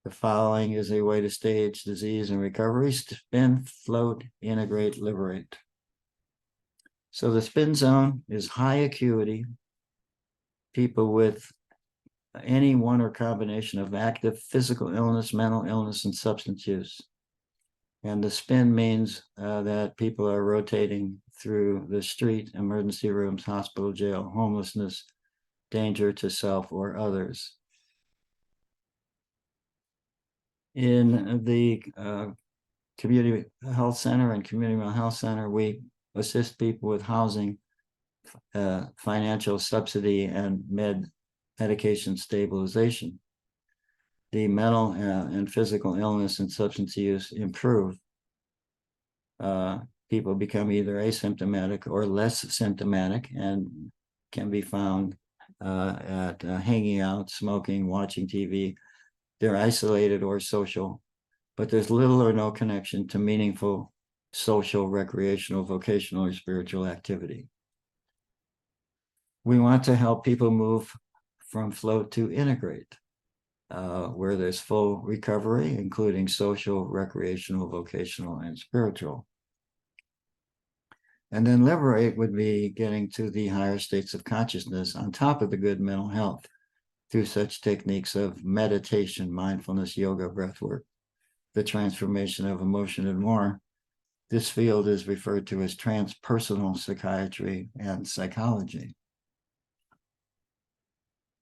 [SPEAKER 1] The following is a way to stage disease and recovery: spin, float, integrate, liberate. So the spin zone is high acuity, people with any one or combination of active physical illness, mental illness, and substance use. And the spin means that people are rotating through the street, emergency rooms, hospital, jail, homelessness, danger to self or others. In the community health center and community mental health center, we assist people with housing, financial subsidy, and medication stabilization. The mental and physical illness and substance use improve. People become either asymptomatic or less symptomatic and can be found at hanging out, smoking, watching TV. They're isolated or social, but there's little or no connection to meaningful social, recreational, vocational, or spiritual activity. We want to help people move from float to integrate, where there's full recovery, including social, recreational, vocational, and spiritual. And then liberate would be getting to the higher states of consciousness on top of the good mental health through such techniques of meditation, mindfulness, yoga, breathwork, the transformation of emotion, and more. This field is referred to as transpersonal psychiatry and psychology.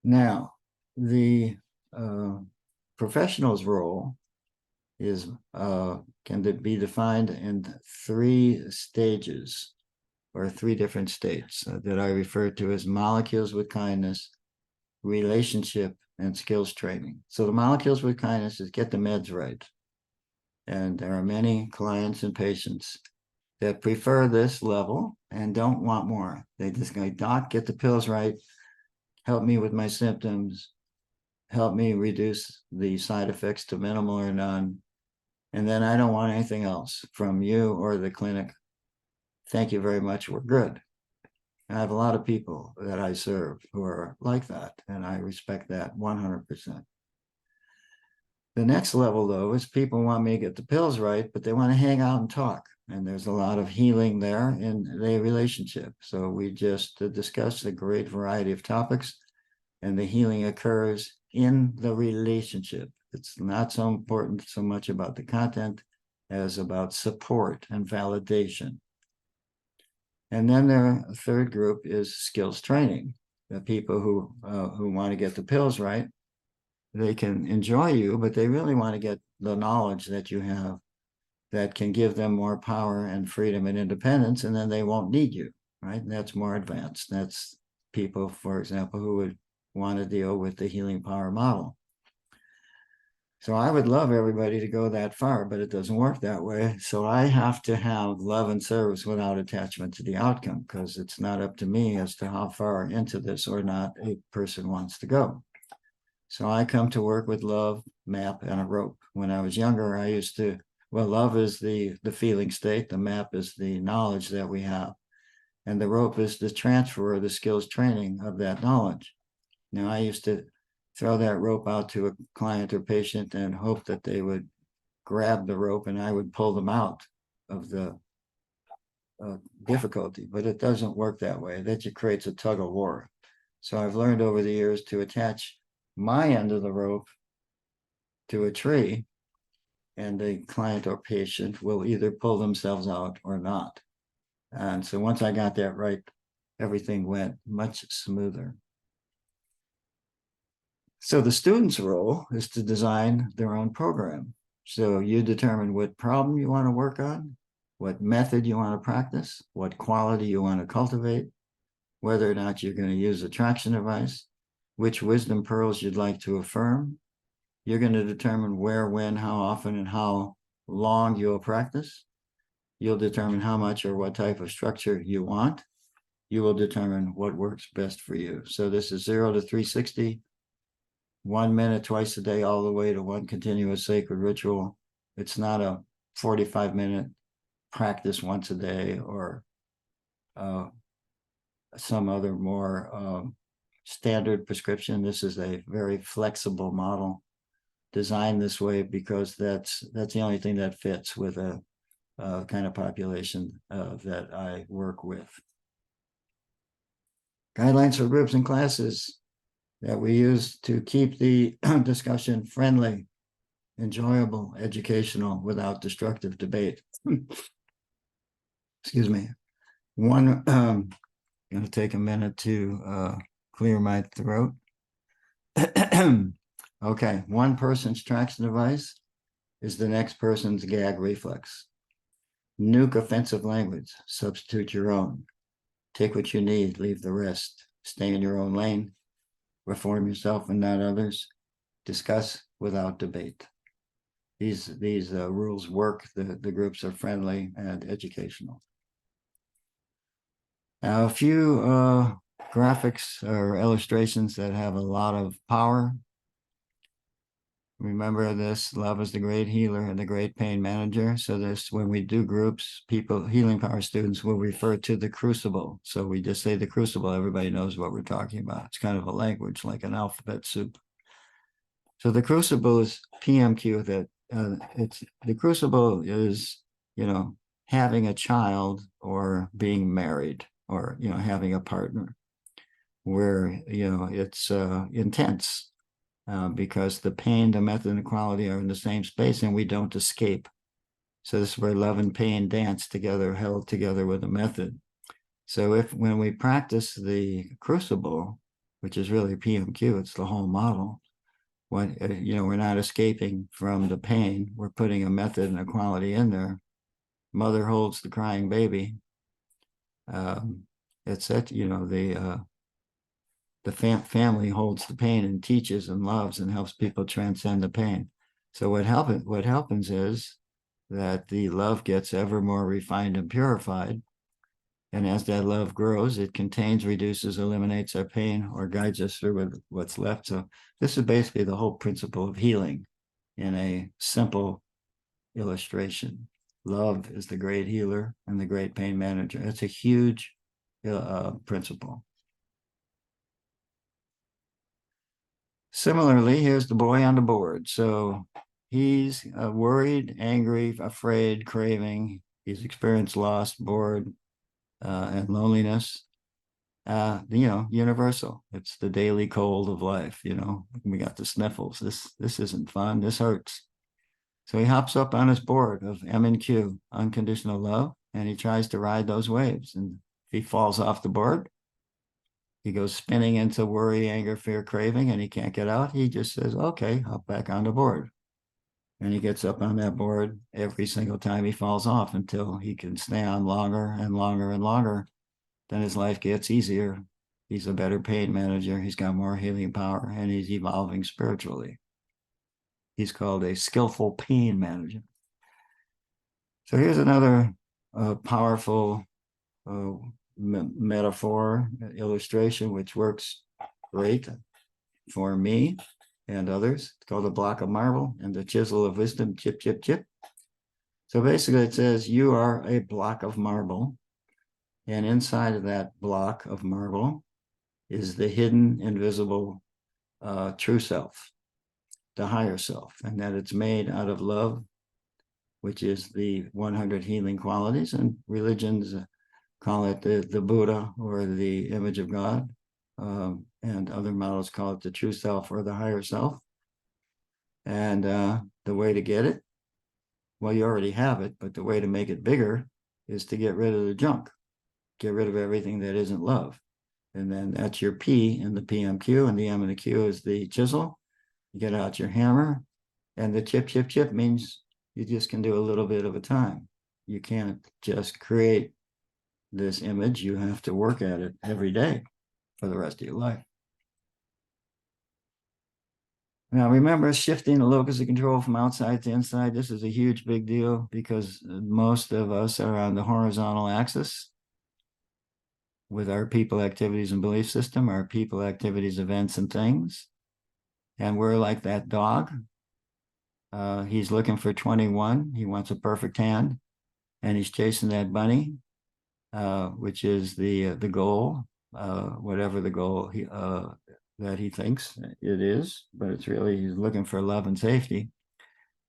[SPEAKER 1] Now, the professional's role is can be defined in three stages, or three different states that I refer to as molecules with kindness, relationship, and skills training. So the molecules with kindness is get the meds right. And there are many clients and patients that prefer this level and don't want more. They just go, doc, get the pills right, help me with my symptoms, help me reduce the side effects to minimal or none, and then I don't want anything else from you or the clinic. Thank you very much, we're good. I have a lot of people that I serve who are like that, and I respect that 100%. The next level, though, is people want me to get the pills right, but they want to hang out and talk. And there's a lot of healing there in the relationship. So we just discuss a great variety of topics, and the healing occurs in the relationship. It's not so important so much about the content as about support and validation. And then the third group is skills training. The people who want to get the pills right, they can enjoy you, but they really want to get the knowledge that you have that can give them more power and freedom and independence, and then they won't need you, right? And that's more advanced. That's people, for example, who would want to deal with the healing power model. So I would love everybody to go that far, but it doesn't work that way. So I have to have love and service without attachment to the outcome, because it's not up to me as to how far into this or not a person wants to go. So I come to work with love, map, and a rope. When I was younger, I used to, well, love is the feeling state, the map is the knowledge that we have, and the rope is the transfer or the skills training of that knowledge. Now, I used to throw that rope out to a client or patient and hope that they would grab the rope and I would pull them out of the difficulty, but it doesn't work that way. That just creates a tug of war. So I've learned over the years to attach my end of the rope to a tree, and the client or patient will either pull themselves out or not. And so once I got that right, everything went much smoother. So the student's role is to design their own program. So you determine what problem you want to work on, what method you want to practice, what quality you want to cultivate, whether or not you're going to use a traction device, which wisdom pearls you'd like to affirm. You're going to determine where, when, how often, and how long you'll practice. You'll determine how much or what type of structure you want. You will determine what works best for you. So this is 0 to 360, 1 minute twice a day, all the way to one continuous sacred ritual. It's not a 45-minute practice once a day or some other more standard prescription. This is a very flexible model designed this way because that's the only thing that fits with a kind of population that I work with. Guidelines for groups and classes that we use to keep the discussion friendly, enjoyable, educational, without destructive debate. Excuse me. One, going to take a minute to clear my throat. Okay, one person's traction device is the next person's gag reflex. Nuke offensive language, substitute your own. Take what you need, leave the rest. Stay in your own lane. Reform yourself and not others. Discuss without debate. These rules work. The groups are friendly and educational. Now, a few graphics or illustrations that have a lot of power. Remember this, love is the great healer and the great pain manager. So this, when we do groups, people, healing power students will refer to the crucible. So we just say the crucible, everybody knows what we're talking about. It's kind of a language, like an alphabet soup. So the crucible is PMQ that the crucible is, having a child or being married or, having a partner where, it's intense. Because the pain, the method, and the quality are in the same space and we don't escape. So this is where love and pain dance together, held together with a method. So when we practice the crucible, which is really PMQ, it's the whole model, when, we're not escaping from the pain, we're putting a method and a quality in there. Mother holds the crying baby. It's that, the family holds the pain and teaches and loves and helps people transcend the pain. So what happens is that the love gets ever more refined and purified. And as that love grows, it contains, reduces, eliminates our pain, or guides us through what's left. So this is basically the whole principle of healing in a simple illustration. Love is the great healer and the great pain manager. It's a huge principle. Similarly, here's the boy on the board. So he's worried, angry, afraid, craving. He's experienced loss, bored, and loneliness. Universal. It's the daily cold of life. We got the sniffles. This isn't fun. This hurts. So he hops up on his board of M and Q, unconditional love, and he tries to ride those waves. And if he falls off the board, he goes spinning into worry, anger, fear, craving, and he can't get out. He just says, okay, hop back on the board. And he gets up on that board every single time he falls off until he can stay on longer and longer and longer. Then his life gets easier. He's a better pain manager. He's got more healing power, and he's evolving spiritually. He's called a skillful pain manager. So here's another powerful metaphor, illustration, which works great for me and others. It's called a block of marble and the chisel of wisdom, chip, chip, chip. So basically it says you are a block of marble, and inside of that block of marble is the hidden, invisible true self, the higher self, and that it's made out of love, which is the 100 healing qualities, and religions call it the Buddha or the image of God, and other models call it the true self or the higher self. And the way to get it, well, you already have it, but the way to make it bigger is to get rid of the junk, get rid of everything that isn't love. And then that's your P in the PMQ, and the M and the Q is the chisel. You get out your hammer, and the chip, chip, chip means you just can do a little bit of a time. You can't just create this image. You have to work at it every day for the rest of your life. Now, remember, shifting the locus of control from outside to inside. This is a huge, big deal because most of us are on the horizontal axis with our people, activities, and belief system, our people, activities, events, and things. And we're like that dog. He's looking for 21. He wants a perfect hand, and he's chasing that bunny, which is the goal, whatever the goal that he thinks it is, but it's really he's looking for love and safety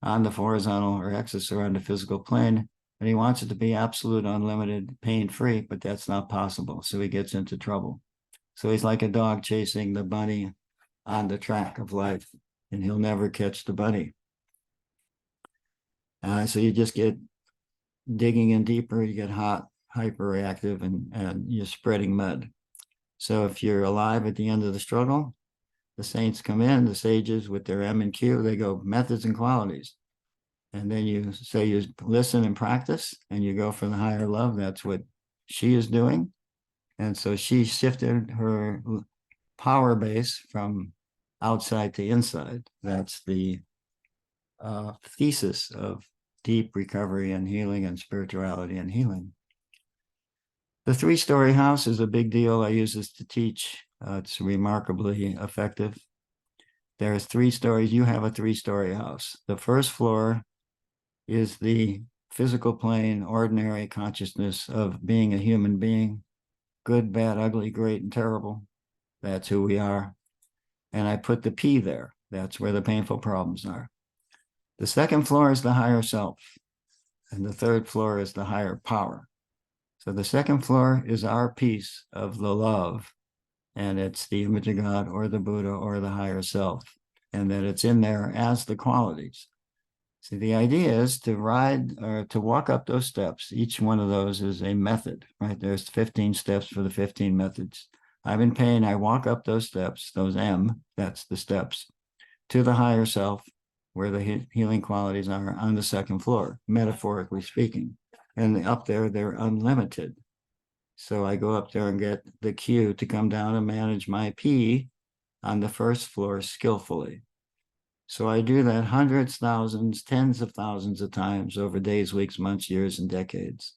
[SPEAKER 1] on the horizontal or axis or on the physical plane, and he wants it to be absolute, unlimited, pain-free, but that's not possible. So he gets into trouble. So he's like a dog chasing the bunny on the track of life, and he'll never catch the bunny. So you just get digging in deeper, you get hot, hyperreactive, and you're spreading mud. So if you're alive at the end of the struggle, the saints come in, the sages with their M and Q, they go methods and qualities. And then you say you listen and practice, and you go for the higher love. That's what she is doing. And so she shifted her power base from outside to inside. That's the thesis of deep recovery and healing and spirituality and healing. The 3-story house is a big deal. I use this to teach. It's remarkably effective. There's 3 stories. You have a 3-story house. The first floor is the physical plane, ordinary consciousness of being a human being, good, bad, ugly, great, and terrible. That's who we are. And I put the P there. That's where the painful problems are. The second floor is the higher self. And the third floor is the higher power. So the second floor is our piece of the love, and it's the image of God or the Buddha or the higher self, and that it's in there as the qualities. See, the idea is to ride or to walk up those steps. Each one of those is a method, right? There's 15 steps for the 15 methods. I'm in pain. I walk up those steps, those M, that's the steps, to the higher self, where the healing qualities are on the second floor, metaphorically speaking. And up there, they're unlimited. So I go up there and get the Q to come down and manage my P on the first floor skillfully. So I do that hundreds, thousands, tens of thousands of times over days, weeks, months, years, and decades.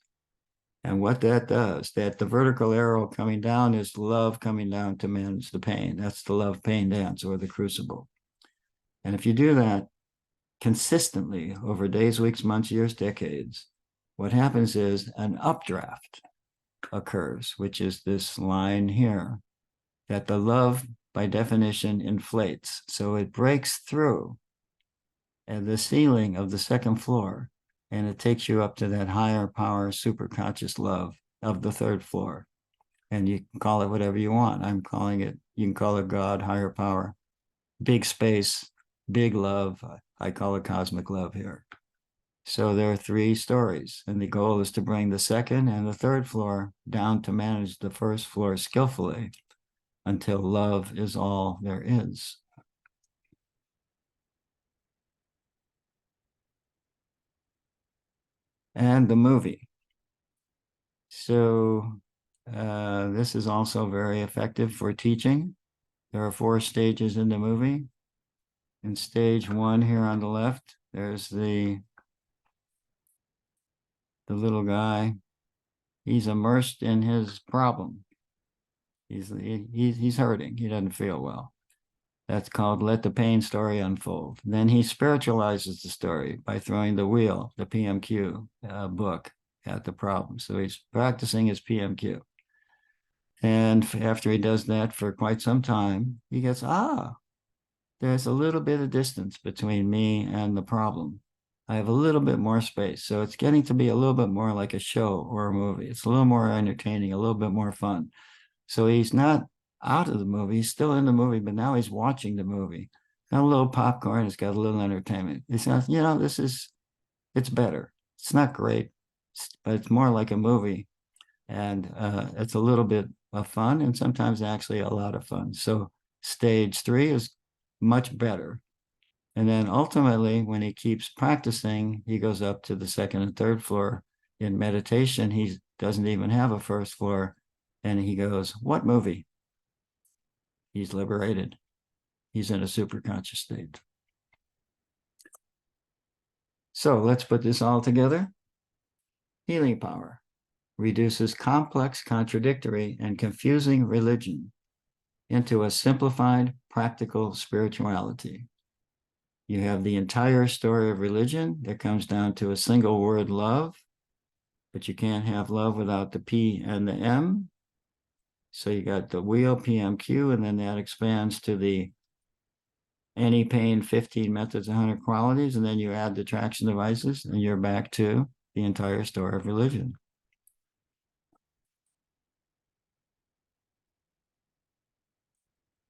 [SPEAKER 1] And what that does, that the vertical arrow coming down is love coming down to manage the pain. That's the love pain dance or the crucible. And if you do that consistently over days, weeks, months, years, decades, what happens is an updraft occurs, which is this line here, that the love by definition inflates. So it breaks through and the ceiling of the second floor, and it takes you up to that higher power superconscious love of the third floor. And you can call it whatever you want. I'm calling it, you can call it God, higher power, big space, big love. I call it cosmic love here. So there are three stories, and the goal is to bring the second and the third floor down to manage the first floor skillfully until love is all there is. And the movie. So this is also very effective for teaching. There are 4 stages in the movie. In stage 1 here on the left, there's the little guy. He's immersed in his problem. He's hurting. He doesn't feel well. That's called Let the Pain Story Unfold. Then he spiritualizes the story by throwing the wheel, the PMQ book, at the problem. So he's practicing his PMQ. And after he does that for quite some time, he gets, there's a little bit of distance between me and the problem. I have a little bit more space. So it's getting to be a little bit more like a show or a movie. It's a little more entertaining, a little bit more fun. So he's not out of the movie, he's still in the movie, but now he's watching the movie. Got a little popcorn, it's got a little entertainment. It's not, it's better. It's not great, but it's more like a movie. And it's a little bit of fun and sometimes actually a lot of fun. So stage 3 is much better. And then ultimately, when he keeps practicing, he goes up to the second and third floor. In meditation, he doesn't even have a first floor. And he goes, what movie? He's liberated. He's in a superconscious state. So let's put this all together. Healing power reduces complex, contradictory, and confusing religion into a simplified, practical spirituality. You have the entire story of religion that comes down to a single word, love, but you can't have love without the P and the M. So you got the wheel, PMQ, and then that expands to the any pain, 15 methods, 100 qualities, and then you add the traction devices, and you're back to the entire story of religion.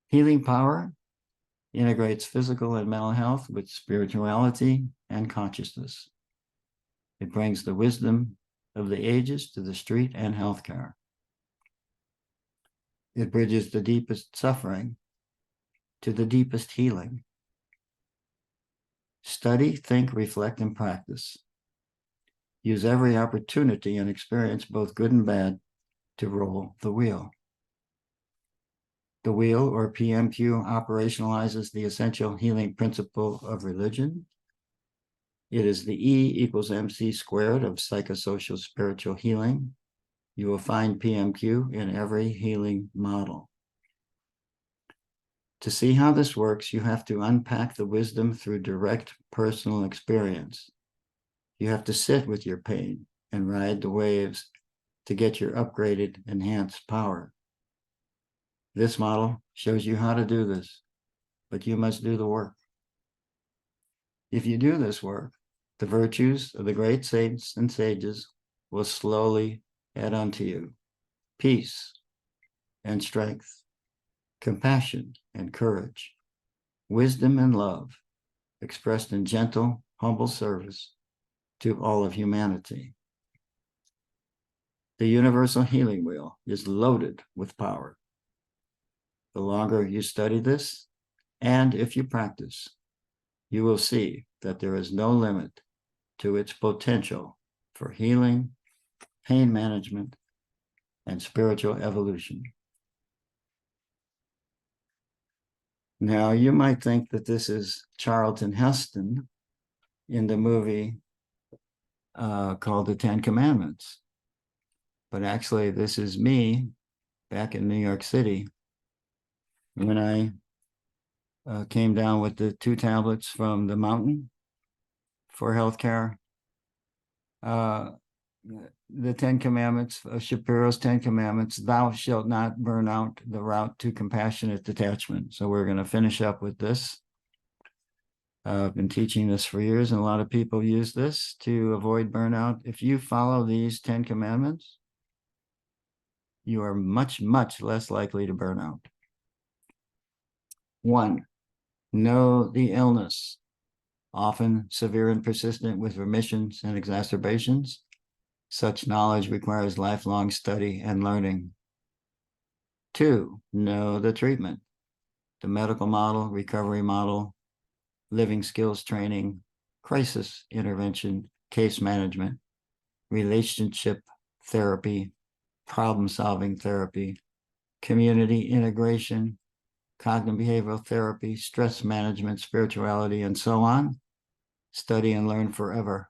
[SPEAKER 1] Healing power integrates physical and mental health with spirituality and consciousness. It brings the wisdom of the ages to the street and healthcare. It bridges the deepest suffering to the deepest healing. Study, think, reflect, and practice. Use every opportunity and experience, both good and bad, to roll the wheel. The wheel, or PMQ, operationalizes the essential healing principle of religion. It is the E equals MC squared of psychosocial spiritual healing. You will find PMQ in every healing model. To see how this works, you have to unpack the wisdom through direct personal experience. You have to sit with your pain and ride the waves to get your upgraded, enhanced power. This model shows you how to do this, but you must do the work. If you do this work, the virtues of the great saints and sages will slowly add unto you peace and strength, compassion and courage, wisdom and love, expressed in gentle, humble service to all of humanity. The universal healing wheel is loaded with power. The longer you study this, and if you practice, you will see that there is no limit to its potential for healing, pain management, and spiritual evolution. Now, you might think that this is Charlton Heston in the movie called The 10 Commandments. But actually, this is me back in New York City when I came down with the 2 tablets from the mountain for healthcare. the 10 Commandments, Shapiro's 10 Commandments, thou shalt not burn out, the route to compassionate detachment. So we're going to finish up with this. I've been teaching this for years, and a lot of people use this to avoid burnout. If you follow these 10 Commandments, you are much, much less likely to burn out. 1, know the illness, often severe and persistent with remissions and exacerbations. Such knowledge requires lifelong study and learning. 2, know the treatment, the medical model, recovery model, living skills training, crisis intervention, case management, relationship therapy, problem-solving therapy, community integration, cognitive behavioral therapy, stress management, spirituality, and so on. Study and learn forever.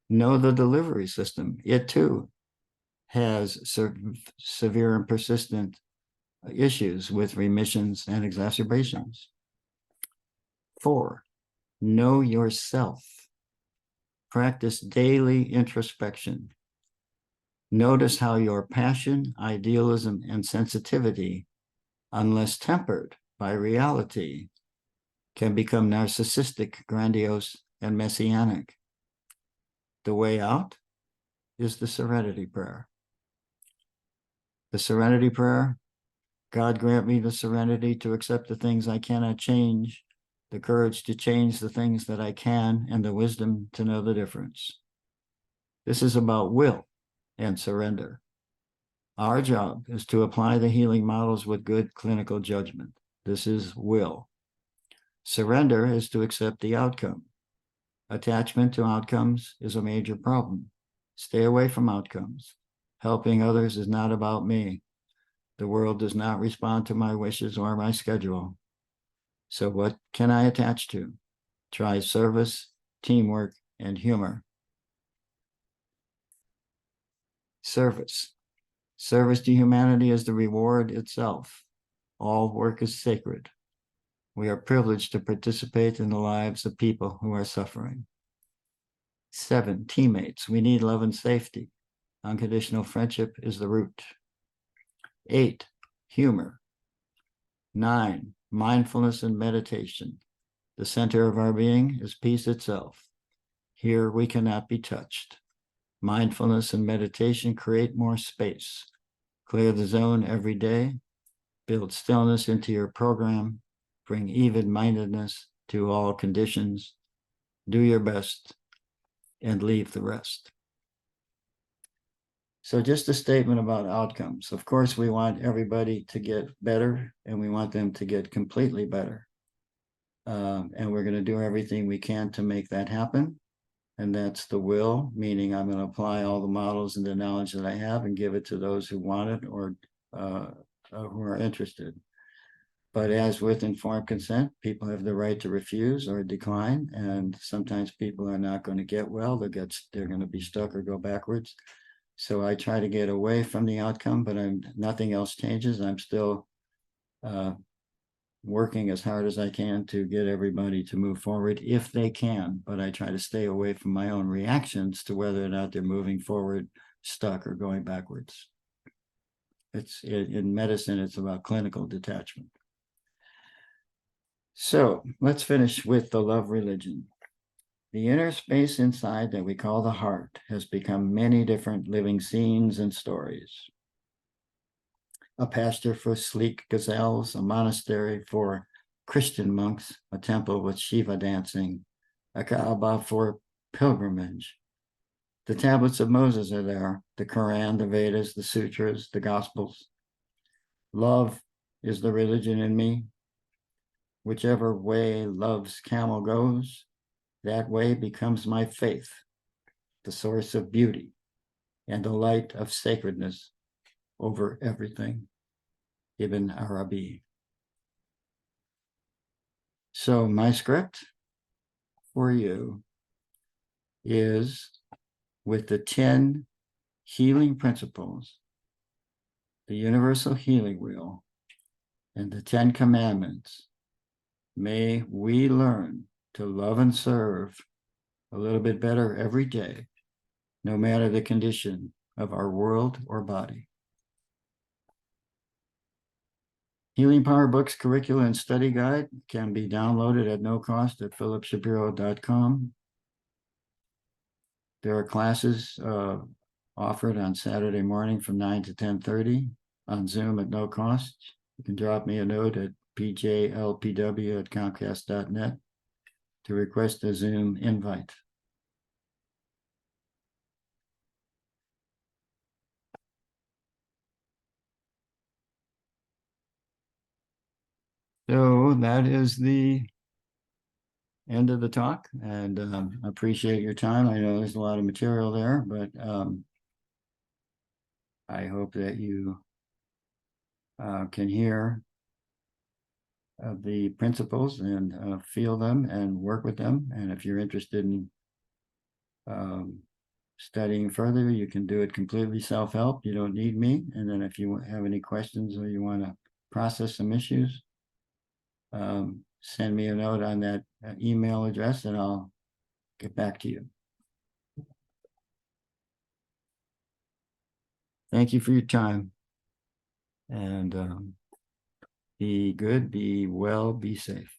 [SPEAKER 1] Know the delivery system. It too has severe and persistent issues with remissions and exacerbations. 4, know yourself. Practice daily introspection. Notice how your passion, idealism, and sensitivity, unless tempered by reality, can become narcissistic, grandiose, and messianic. The way out is the serenity prayer. The serenity prayer: God grant me the serenity to accept the things I cannot change, the courage to change the things that I can, and the wisdom to know the difference. This is about will and surrender. Our job is to apply the healing models with good clinical judgment. This is will. Surrender is to accept the outcome. Attachment to outcomes is a major problem. Stay away from outcomes. Helping others is not about me. The world does not respond to my wishes or my schedule. So what can I attach to? Try service, teamwork, and humor. Service. Service to humanity is the reward itself. All work is sacred. We are privileged to participate in the lives of people who are suffering. 7, teammates. We need love and safety. Unconditional friendship is the root. 8, humor. 9, mindfulness and meditation. The center of our being is peace itself. Here we cannot be touched. Mindfulness and meditation create more space. Clear the zone every day. Build stillness into your program. Bring even-mindedness to all conditions. Do your best and leave the rest. So just a statement about outcomes. Of course, we want everybody to get better, and we want them to get completely better. And we're going to do everything we can to make that happen. And that's the will, meaning I'm going to apply all the models and the knowledge that I have and give it to those who want it or who are interested. But as with informed consent, people have the right to refuse or decline. And sometimes people are not going to get well. They're going to be stuck or go backwards. So I try to get away from the outcome, but nothing else changes. I'm still working as hard as I can to get everybody to move forward if they can, but I try to stay away from my own reactions to whether or not they're moving forward, stuck, or going backwards. In medicine, it's about clinical detachment. So let's finish with the love religion. The inner space inside that we call the heart has become many different living scenes and stories. A pasture for sleek gazelles, a monastery for Christian monks, a temple with Shiva dancing, a Kaaba for pilgrimage. The tablets of Moses are there, the Quran, the Vedas, the Sutras, the Gospels. Love is the religion in me. Whichever way love's camel goes, that way becomes my faith, the source of beauty and the light of sacredness over everything. Ibn Arabi. So my script for you is with the 10 healing principles, the universal healing wheel, and the 10 commandments. May we learn to love and serve a little bit better every day no matter the condition of our world or body. Healing Power Books Curricula and Study Guide can be downloaded at no cost at philipshapiro.com. There are classes offered on Saturday morning from 9 to 10:30 on Zoom at no cost. You can drop me a note at pjlpw@comcast.net to request a Zoom invite. So that is the end of the talk, and I appreciate your time. I know there's a lot of material there, but I hope that you can hear the principles and feel them and work with them. And if you're interested in studying further, you can do it completely self-help. You don't need me. And then if you have any questions or you want to process some issues, send me a note on that email address and I'll get back to you. Thank you for your time. And be good, be well, be safe.